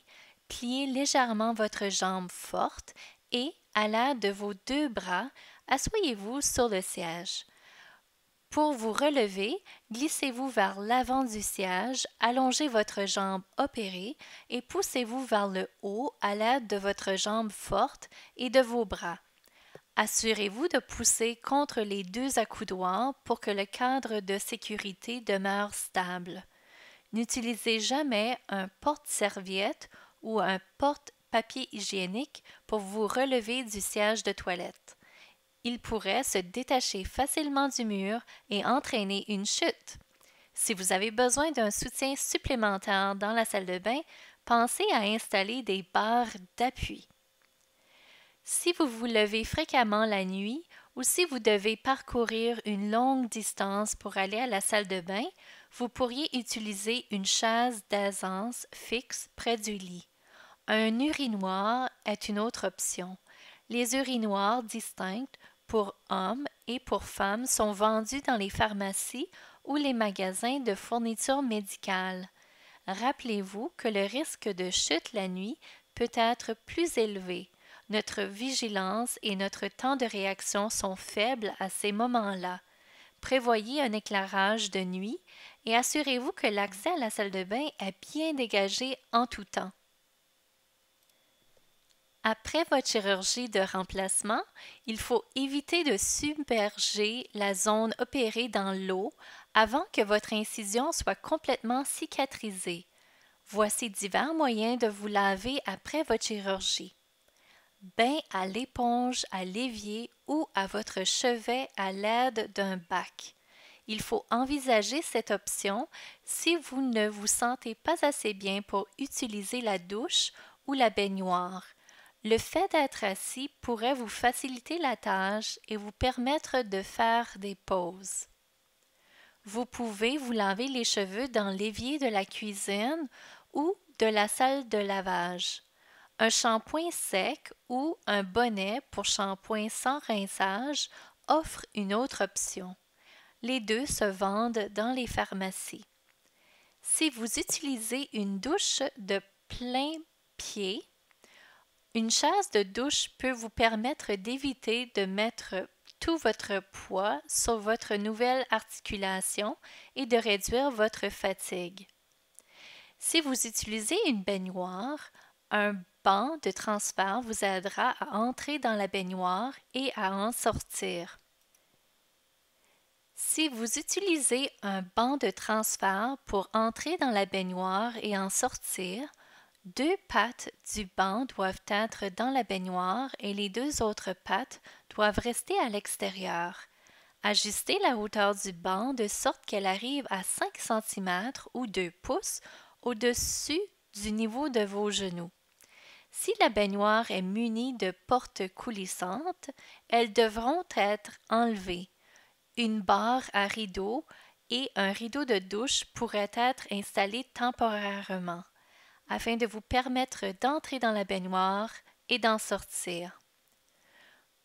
pliez légèrement votre jambe forte et, à l'aide de vos deux bras, asseyez-vous sur le siège. Pour vous relever, glissez-vous vers l'avant du siège, allongez votre jambe opérée et poussez-vous vers le haut à l'aide de votre jambe forte et de vos bras. Assurez-vous de pousser contre les deux accoudoirs pour que le cadre de sécurité demeure stable. N'utilisez jamais un porte-serviette ou un porte-papier hygiénique pour vous relever du siège de toilette. Il pourrait se détacher facilement du mur et entraîner une chute. Si vous avez besoin d'un soutien supplémentaire dans la salle de bain, pensez à installer des barres d'appui. Si vous vous levez fréquemment la nuit ou si vous devez parcourir une longue distance pour aller à la salle de bain, vous pourriez utiliser une chaise d'aisance fixe près du lit. Un urinoir est une autre option. Les urinoirs distincts pour hommes et pour femmes sont vendus dans les pharmacies ou les magasins de fournitures médicales. Rappelez-vous que le risque de chute la nuit peut être plus élevé. Notre vigilance et notre temps de réaction sont faibles à ces moments-là. Prévoyez un éclairage de nuit et assurez-vous que l'accès à la salle de bain est bien dégagé en tout temps. Après votre chirurgie de remplacement, il faut éviter de submerger la zone opérée dans l'eau avant que votre incision soit complètement cicatrisée. Voici divers moyens de vous laver après votre chirurgie. Bain à l'éponge, à l'évier ou à votre chevet à l'aide d'un bac. Il faut envisager cette option si vous ne vous sentez pas assez bien pour utiliser la douche ou la baignoire. Le fait d'être assis pourrait vous faciliter la tâche et vous permettre de faire des pauses. Vous pouvez vous laver les cheveux dans l'évier de la cuisine ou de la salle de lavage. Un shampoing sec ou un bonnet pour shampoing sans rinçage offre une autre option. Les deux se vendent dans les pharmacies. Si vous utilisez une douche de plein pied, une chaise de douche peut vous permettre d'éviter de mettre tout votre poids sur votre nouvelle articulation et de réduire votre fatigue. Si vous utilisez une baignoire, un banc de transfert vous aidera à entrer dans la baignoire et à en sortir. Si vous utilisez un banc de transfert pour entrer dans la baignoire et en sortir, deux pattes du banc doivent être dans la baignoire et les deux autres pattes doivent rester à l'extérieur. Ajustez la hauteur du banc de sorte qu'elle arrive à 5 cm ou 2 pouces au-dessus du niveau de vos genoux. Si la baignoire est munie de portes coulissantes, elles devront être enlevées. Une barre à rideau et un rideau de douche pourraient être installés temporairement, afin de vous permettre d'entrer dans la baignoire et d'en sortir.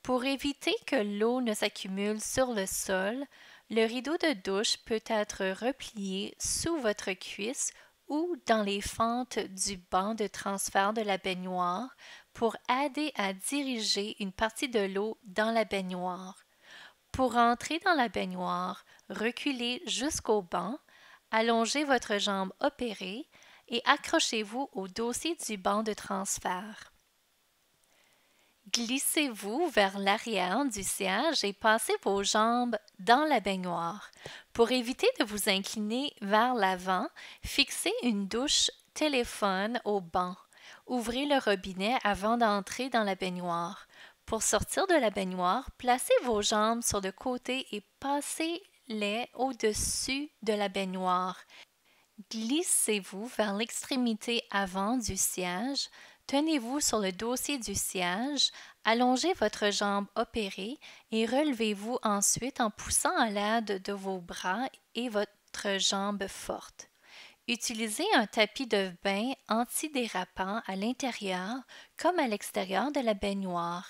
Pour éviter que l'eau ne s'accumule sur le sol, le rideau de douche peut être replié sous votre cuisse ou dans les fentes du banc de transfert de la baignoire pour aider à diriger une partie de l'eau dans la baignoire. Pour entrer dans la baignoire, reculez jusqu'au banc, Allongez votre jambe opérée et accrochez-vous au dossier du banc de transfert. Glissez-vous vers l'arrière du siège et passez vos jambes dans la baignoire. Pour éviter de vous incliner vers l'avant, fixez une douche téléphone au banc. Ouvrez le robinet avant d'entrer dans la baignoire. Pour sortir de la baignoire, placez vos jambes sur le côté et passez-les au-dessus de la baignoire. Glissez-vous vers l'extrémité avant du siège, tenez-vous sur le dossier du siège, allongez votre jambe opérée et relevez-vous ensuite en poussant à l'aide de vos bras et votre jambe forte. Utilisez un tapis de bain antidérapant à l'intérieur comme à l'extérieur de la baignoire.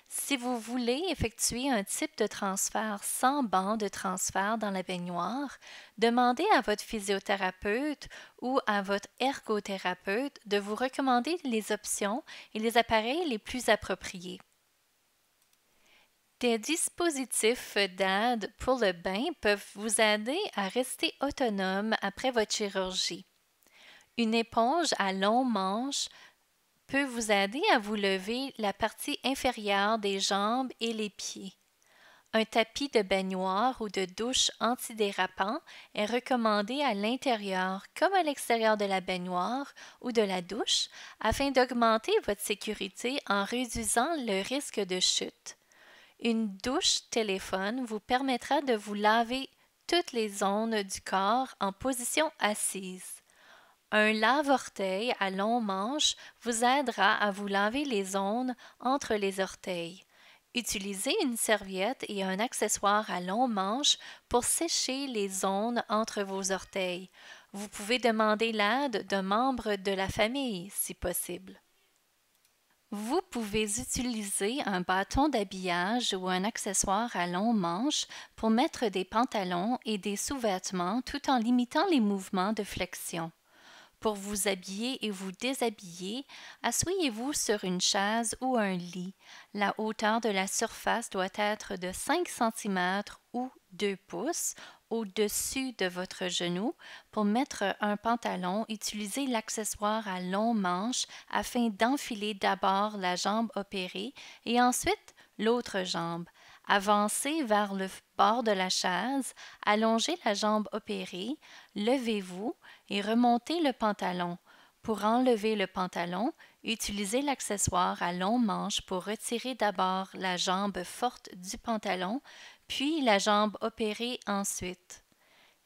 Si vous voulez effectuer un type de transfert sans banc de transfert dans la baignoire, demandez à votre physiothérapeute ou à votre ergothérapeute de vous recommander les options et les appareils les plus appropriés. Des dispositifs d'aide pour le bain peuvent vous aider à rester autonome après votre chirurgie. Une éponge à long manche peut vous aider à vous lever la partie inférieure des jambes et les pieds. Un tapis de baignoire ou de douche antidérapant est recommandé à l'intérieur comme à l'extérieur de la baignoire ou de la douche afin d'augmenter votre sécurité en réduisant le risque de chute. Une douche téléphone vous permettra de vous laver toutes les zones du corps en position assise. Un lave-orteils à long manche vous aidera à vous laver les zones entre les orteils. Utilisez une serviette et un accessoire à long manche pour sécher les zones entre vos orteils. Vous pouvez demander l'aide d'un membre de la famille si possible. Vous pouvez utiliser un bâton d'habillage ou un accessoire à long manche pour mettre des pantalons et des sous-vêtements tout en limitant les mouvements de flexion. Pour vous habiller et vous déshabiller, asseyez-vous sur une chaise ou un lit. La hauteur de la surface doit être de 5 cm ou 2 pouces au-dessus de votre genou. Pour mettre un pantalon, utilisez l'accessoire à long manche afin d'enfiler d'abord la jambe opérée et ensuite l'autre jambe. Avancez vers le bord de la chaise, allongez la jambe opérée, levez-vous et remontez le pantalon. Pour enlever le pantalon, utilisez l'accessoire à long manche pour retirer d'abord la jambe forte du pantalon, puis la jambe opérée ensuite.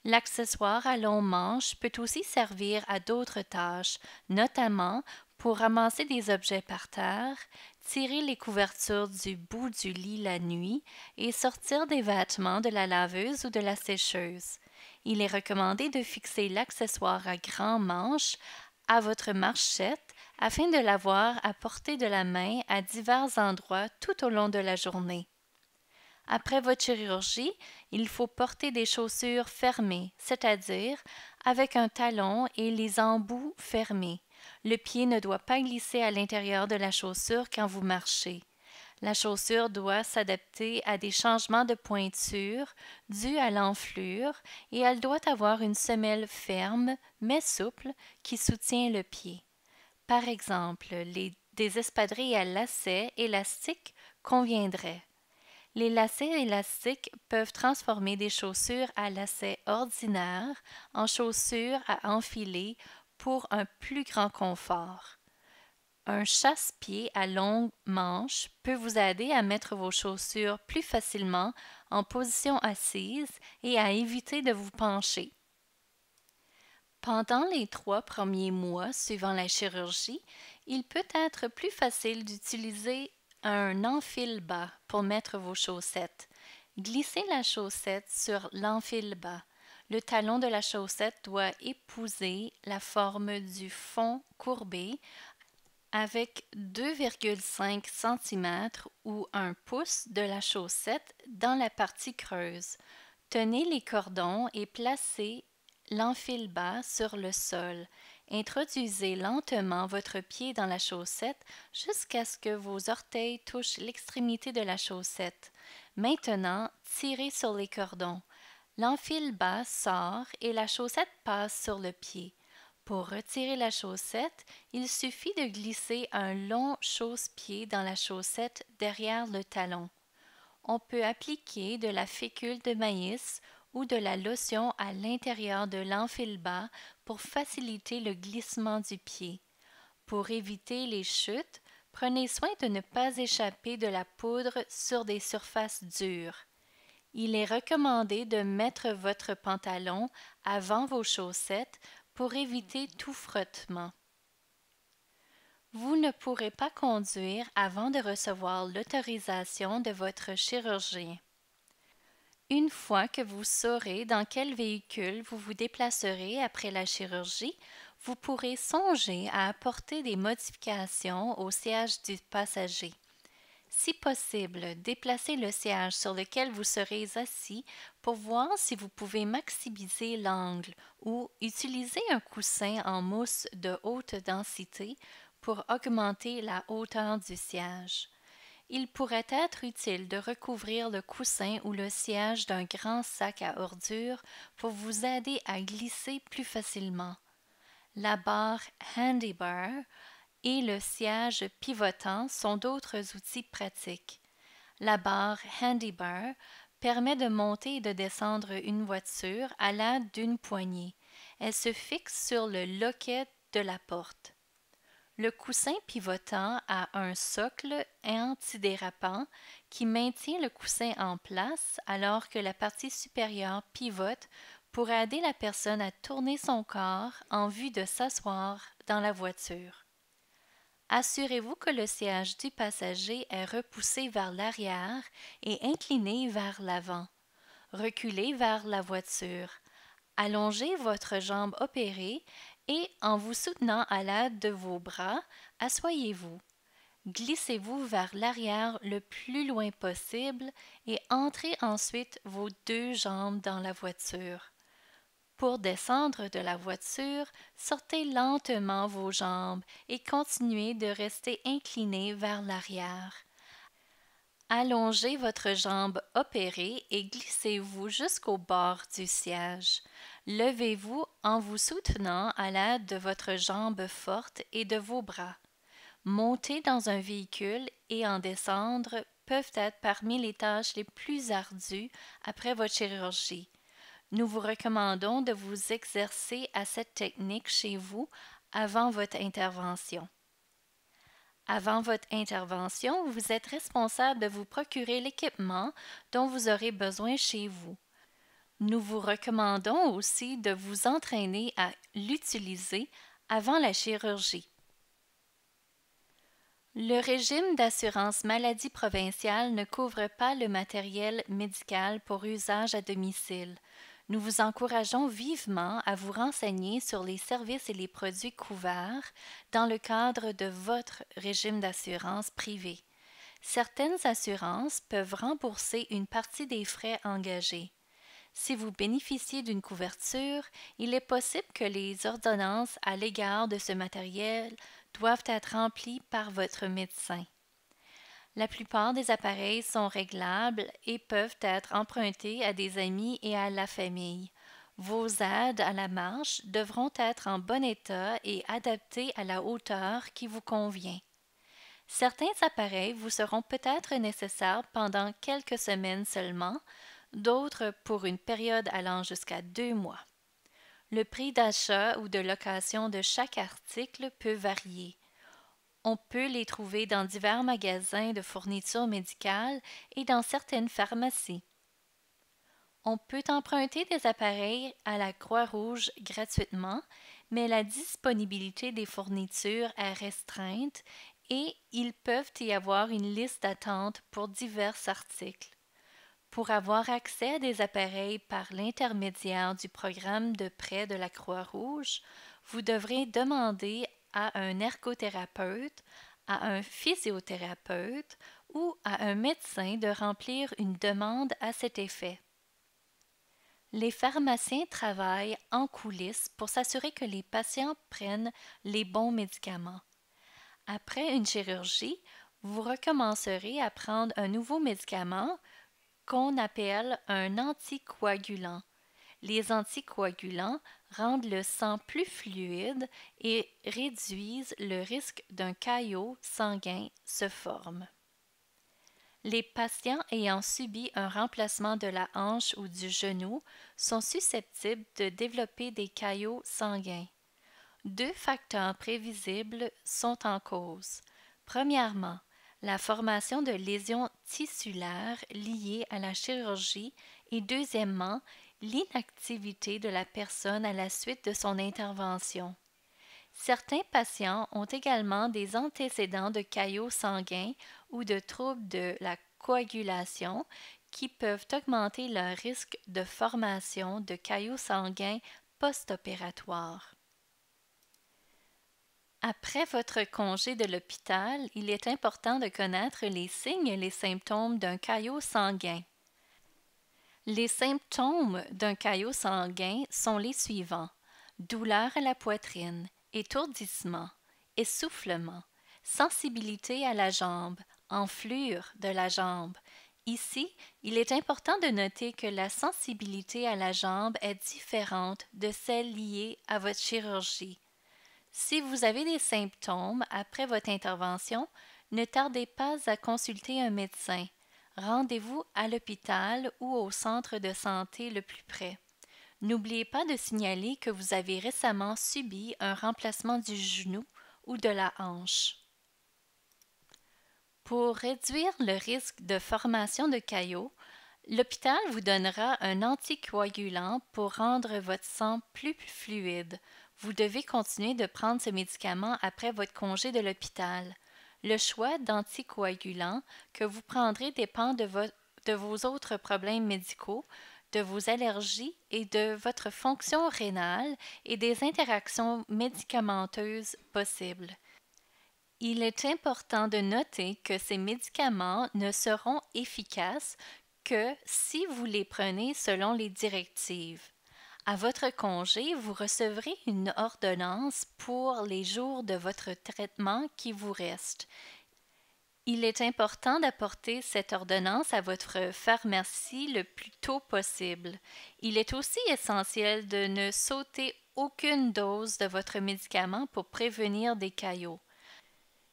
L'accessoire à long manche peut aussi servir à d'autres tâches, notamment pour ramasser des objets par terre, tirer les couvertures du bout du lit la nuit et sortir des vêtements de la laveuse ou de la sécheuse. Il est recommandé de fixer l'accessoire à grand manche à votre marchette afin de l'avoir à portée de la main à divers endroits tout au long de la journée. Après votre chirurgie, il faut porter des chaussures fermées, c'est-à-dire avec un talon et les embouts fermés. Le pied ne doit pas glisser à l'intérieur de la chaussure quand vous marchez. La chaussure doit s'adapter à des changements de pointure dus à l'enflure et elle doit avoir une semelle ferme mais souple qui soutient le pied. Par exemple, des espadrilles à lacets élastiques conviendraient. Les lacets élastiques peuvent transformer des chaussures à lacets ordinaires en chaussures à enfiler pour un plus grand confort. Un chasse-pied à longue manche peut vous aider à mettre vos chaussures plus facilement en position assise et à éviter de vous pencher. Pendant les 3 premiers mois suivant la chirurgie, il peut être plus facile d'utiliser un enfile-bas pour mettre vos chaussettes. Glissez la chaussette sur l'enfile-bas. Le talon de la chaussette doit épouser la forme du fond courbé avec 2,5 cm ou 1 pouce de la chaussette dans la partie creuse. Tenez les cordons et placez l'enfile-bas sur le sol. Introduisez lentement votre pied dans la chaussette jusqu'à ce que vos orteils touchent l'extrémité de la chaussette. Maintenant, tirez sur les cordons. L'enfil bas sort et la chaussette passe sur le pied. Pour retirer la chaussette, il suffit de glisser un long chausse-pied dans la chaussette derrière le talon. On peut appliquer de la fécule de maïs ou de la lotion à l'intérieur de l'enfil bas pour faciliter le glissement du pied. Pour éviter les chutes, prenez soin de ne pas échapper de la poudre sur des surfaces dures. Il est recommandé de mettre votre pantalon avant vos chaussettes pour éviter tout frottement. Vous ne pourrez pas conduire avant de recevoir l'autorisation de votre chirurgien. Une fois que vous saurez dans quel véhicule vous vous déplacerez après la chirurgie, vous pourrez songer à apporter des modifications au siège du passager. Si possible, déplacez le siège sur lequel vous serez assis pour voir si vous pouvez maximiser l'angle ou utiliser un coussin en mousse de haute densité pour augmenter la hauteur du siège. Il pourrait être utile de recouvrir le coussin ou le siège d'un grand sac à ordures pour vous aider à glisser plus facilement. La barre Handybar et le siège pivotant sont d'autres outils pratiques. La barre Handybar permet de monter et de descendre une voiture à l'aide d'une poignée. Elle se fixe sur le loquet de la porte. Le coussin pivotant a un socle antidérapant qui maintient le coussin en place alors que la partie supérieure pivote pour aider la personne à tourner son corps en vue de s'asseoir dans la voiture. Assurez-vous que le siège du passager est repoussé vers l'arrière et incliné vers l'avant. Reculez vers la voiture. Allongez votre jambe opérée et, en vous soutenant à l'aide de vos bras, asseyez-vous. Glissez-vous vers l'arrière le plus loin possible et entrez ensuite vos deux jambes dans la voiture. Pour descendre de la voiture, sortez lentement vos jambes et continuez de rester incliné vers l'arrière. Allongez votre jambe opérée et glissez-vous jusqu'au bord du siège. Levez-vous en vous soutenant à l'aide de votre jambe forte et de vos bras. Monter dans un véhicule et en descendre peuvent être parmi les tâches les plus ardues après votre chirurgie. Nous vous recommandons de vous exercer à cette technique chez vous avant votre intervention. Avant votre intervention, vous êtes responsable de vous procurer l'équipement dont vous aurez besoin chez vous. Nous vous recommandons aussi de vous entraîner à l'utiliser avant la chirurgie. Le régime d'assurance maladie provinciale ne couvre pas le matériel médical pour usage à domicile. Nous vous encourageons vivement à vous renseigner sur les services et les produits couverts dans le cadre de votre régime d'assurance privé. Certaines assurances peuvent rembourser une partie des frais engagés. Si vous bénéficiez d'une couverture, il est possible que les ordonnances à l'égard de ce matériel doivent être remplies par votre médecin. La plupart des appareils sont réglables et peuvent être empruntés à des amis et à la famille. Vos aides à la marche devront être en bon état et adaptées à la hauteur qui vous convient. Certains appareils vous seront peut-être nécessaires pendant quelques semaines seulement, d'autres pour une période allant jusqu'à 2 mois. Le prix d'achat ou de location de chaque article peut varier. On peut les trouver dans divers magasins de fournitures médicales et dans certaines pharmacies. On peut emprunter des appareils à la Croix-Rouge gratuitement, mais la disponibilité des fournitures est restreinte et il peuvent y avoir une liste d'attente pour divers articles. Pour avoir accès à des appareils par l'intermédiaire du programme de prêt de la Croix-Rouge, vous devrez demander à un ergothérapeute, à un physiothérapeute ou à un médecin de remplir une demande à cet effet. Les pharmaciens travaillent en coulisses pour s'assurer que les patients prennent les bons médicaments. Après une chirurgie, vous recommencerez à prendre un nouveau médicament qu'on appelle un anticoagulant. les anticoagulants rendent le sang plus fluide et réduisent le risque d'un caillot sanguin se forme. Les patients ayant subi un remplacement de la hanche ou du genou sont susceptibles de développer des caillots sanguins. 2 facteurs prévisibles sont en cause. Premièrement, la formation de lésions tissulaires liées à la chirurgie et deuxièmement, l'inactivité de la personne à la suite de son intervention. Certains patients ont également des antécédents de caillots sanguins ou de troubles de la coagulation qui peuvent augmenter leur risque de formation de caillots sanguins post-opératoires. Après votre congé de l'hôpital, il est important de connaître les signes et les symptômes d'un caillot sanguin. Les symptômes d'un caillot sanguin sont les suivants: douleur à la poitrine, étourdissement, essoufflement, sensibilité à la jambe, enflure de la jambe. Ici, il est important de noter que la sensibilité à la jambe est différente de celle liée à votre chirurgie. Si vous avez des symptômes après votre intervention, ne tardez pas à consulter un médecin. Rendez-vous à l'hôpital ou au centre de santé le plus près. N'oubliez pas de signaler que vous avez récemment subi un remplacement du genou ou de la hanche. Pour réduire le risque de formation de caillots, l'hôpital vous donnera un anticoagulant pour rendre votre sang plus fluide. Vous devez continuer de prendre ce médicament après votre congé de l'hôpital. Le choix d'anticoagulants que vous prendrez dépend de vos autres problèmes médicaux, de vos allergies et de votre fonction rénale et des interactions médicamenteuses possibles. Il est important de noter que ces médicaments ne seront efficaces que si vous les prenez selon les directives. À votre congé, vous recevrez une ordonnance pour les jours de votre traitement qui vous restent. Il est important d'apporter cette ordonnance à votre pharmacie le plus tôt possible. Il est aussi essentiel de ne sauter aucune dose de votre médicament pour prévenir des caillots.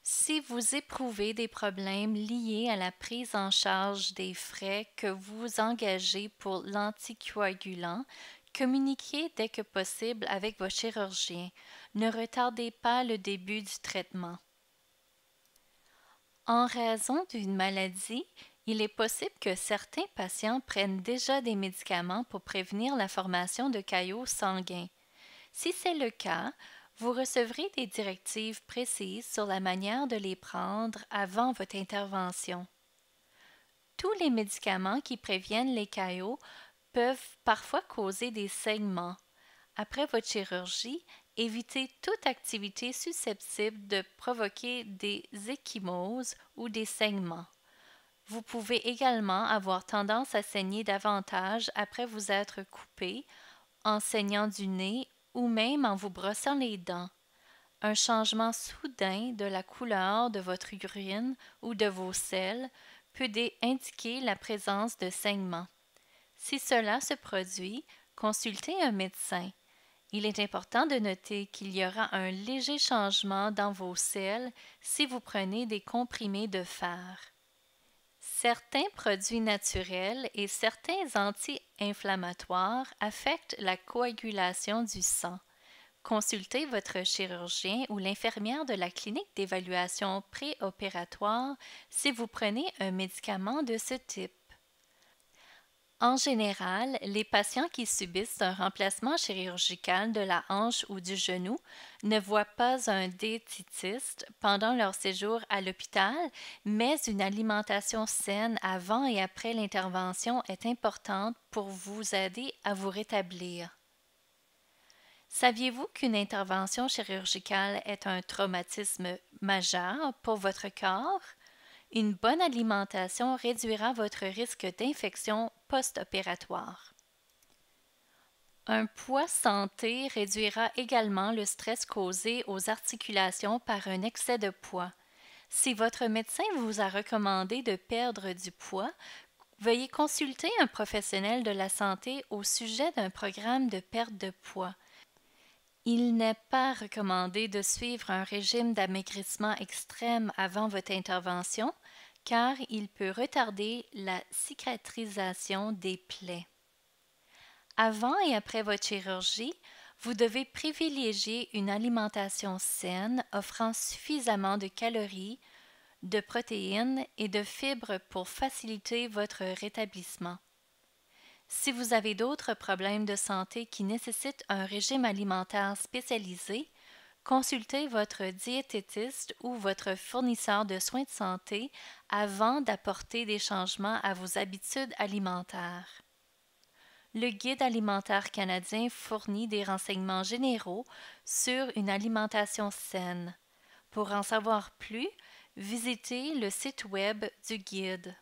Si vous éprouvez des problèmes liés à la prise en charge des frais que vous engagez pour l'anticoagulant, communiquez dès que possible avec votre chirurgien. Ne retardez pas le début du traitement. En raison d'une maladie, il est possible que certains patients prennent déjà des médicaments pour prévenir la formation de caillots sanguins. Si c'est le cas, vous recevrez des directives précises sur la manière de les prendre avant votre intervention. Tous les médicaments qui préviennent les caillots peuvent parfois causer des saignements. Après votre chirurgie, évitez toute activité susceptible de provoquer des ecchymoses ou des saignements. Vous pouvez également avoir tendance à saigner davantage après vous être coupé, en saignant du nez ou même en vous brossant les dents. Un changement soudain de la couleur de votre urine ou de vos selles peut indiquer la présence de saignements. Si cela se produit, consultez un médecin. Il est important de noter qu'il y aura un léger changement dans vos selles si vous prenez des comprimés de fer. Certains produits naturels et certains anti-inflammatoires affectent la coagulation du sang. Consultez votre chirurgien ou l'infirmière de la clinique d'évaluation préopératoire si vous prenez un médicament de ce type. En général, les patients qui subissent un remplacement chirurgical de la hanche ou du genou ne voient pas un diététiste pendant leur séjour à l'hôpital, mais une alimentation saine avant et après l'intervention est importante pour vous aider à vous rétablir. Saviez-vous qu'une intervention chirurgicale est un traumatisme majeur pour votre corps? Une bonne alimentation réduira votre risque d'infection post-opératoire. Un poids santé réduira également le stress causé aux articulations par un excès de poids. Si votre médecin vous a recommandé de perdre du poids, Veuillez consulter un professionnel de la santé au sujet d'un programme de perte de poids. Il n'est pas recommandé de suivre un régime d'amaigrissement extrême avant votre intervention, car il peut retarder la cicatrisation des plaies. Avant et après votre chirurgie, vous devez privilégier une alimentation saine offrant suffisamment de calories, de protéines et de fibres pour faciliter votre rétablissement. Si vous avez d'autres problèmes de santé qui nécessitent un régime alimentaire spécialisé, consultez votre diététiste ou votre fournisseur de soins de santé avant d'apporter des changements à vos habitudes alimentaires. Le Guide alimentaire canadien fournit des renseignements généraux sur une alimentation saine. Pour en savoir plus, visitez le site web du Guide.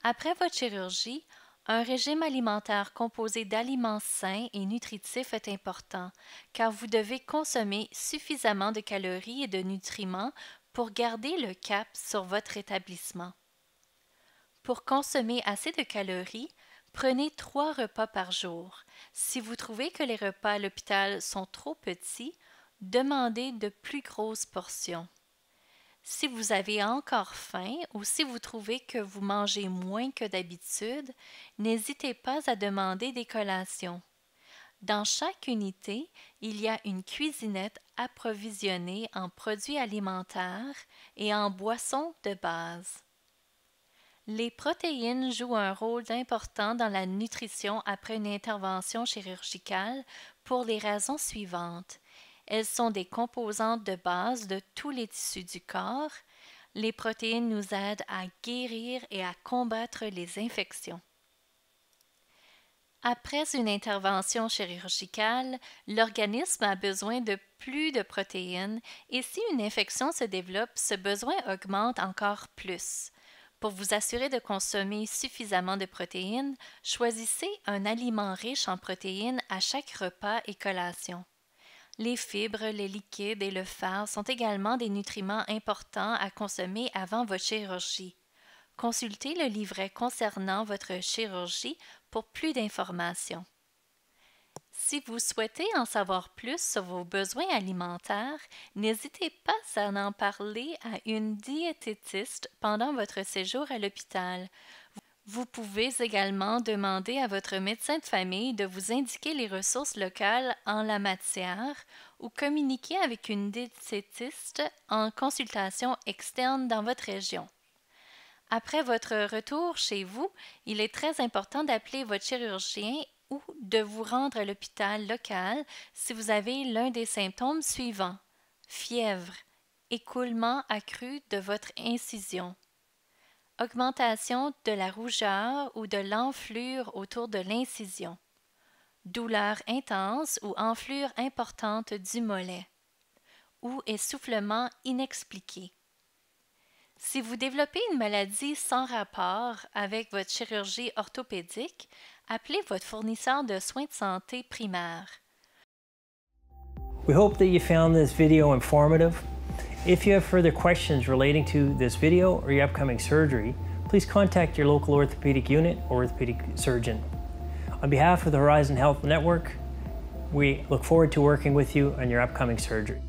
Après votre chirurgie, un régime alimentaire composé d'aliments sains et nutritifs est important, car vous devez consommer suffisamment de calories et de nutriments pour garder le cap sur votre rétablissement. Pour consommer assez de calories, prenez 3 repas par jour. Si vous trouvez que les repas à l'hôpital sont trop petits, demandez de plus grosses portions. Si vous avez encore faim ou si vous trouvez que vous mangez moins que d'habitude, n'hésitez pas à demander des collations. Dans chaque unité, il y a une cuisinette approvisionnée en produits alimentaires et en boissons de base. Les protéines jouent un rôle important dans la nutrition après une intervention chirurgicale pour les raisons suivantes. Elles sont des composantes de base de tous les tissus du corps. Les protéines nous aident à guérir et à combattre les infections. Après une intervention chirurgicale, l'organisme a besoin de plus de protéines et si une infection se développe, ce besoin augmente encore plus. Pour vous assurer de consommer suffisamment de protéines, choisissez un aliment riche en protéines à chaque repas et collation. Les fibres, les liquides et le fer sont également des nutriments importants à consommer avant votre chirurgie. Consultez le livret concernant votre chirurgie pour plus d'informations. Si vous souhaitez en savoir plus sur vos besoins alimentaires, n'hésitez pas à en parler à une diététiste pendant votre séjour à l'hôpital. Vous pouvez également demander à votre médecin de famille de vous indiquer les ressources locales en la matière ou communiquer avec une diététiste en consultation externe dans votre région. Après votre retour chez vous, il est très important d'appeler votre chirurgien ou de vous rendre à l'hôpital local si vous avez l'un des symptômes suivants: fièvre, écoulement accru de votre incision, augmentation de la rougeur ou de l'enflure autour de l'incision, douleur intense ou enflure importante du mollet, ou essoufflement inexpliqué. Si vous développez une maladie sans rapport avec votre chirurgie orthopédique, appelez votre fournisseur de soins de santé primaire. We hope that you found this video informative. If you have further questions relating to this video or your upcoming surgery, please contact your local orthopedic unit or orthopedic surgeon. On behalf of the Horizon Health Network, we look forward to working with you on your upcoming surgery.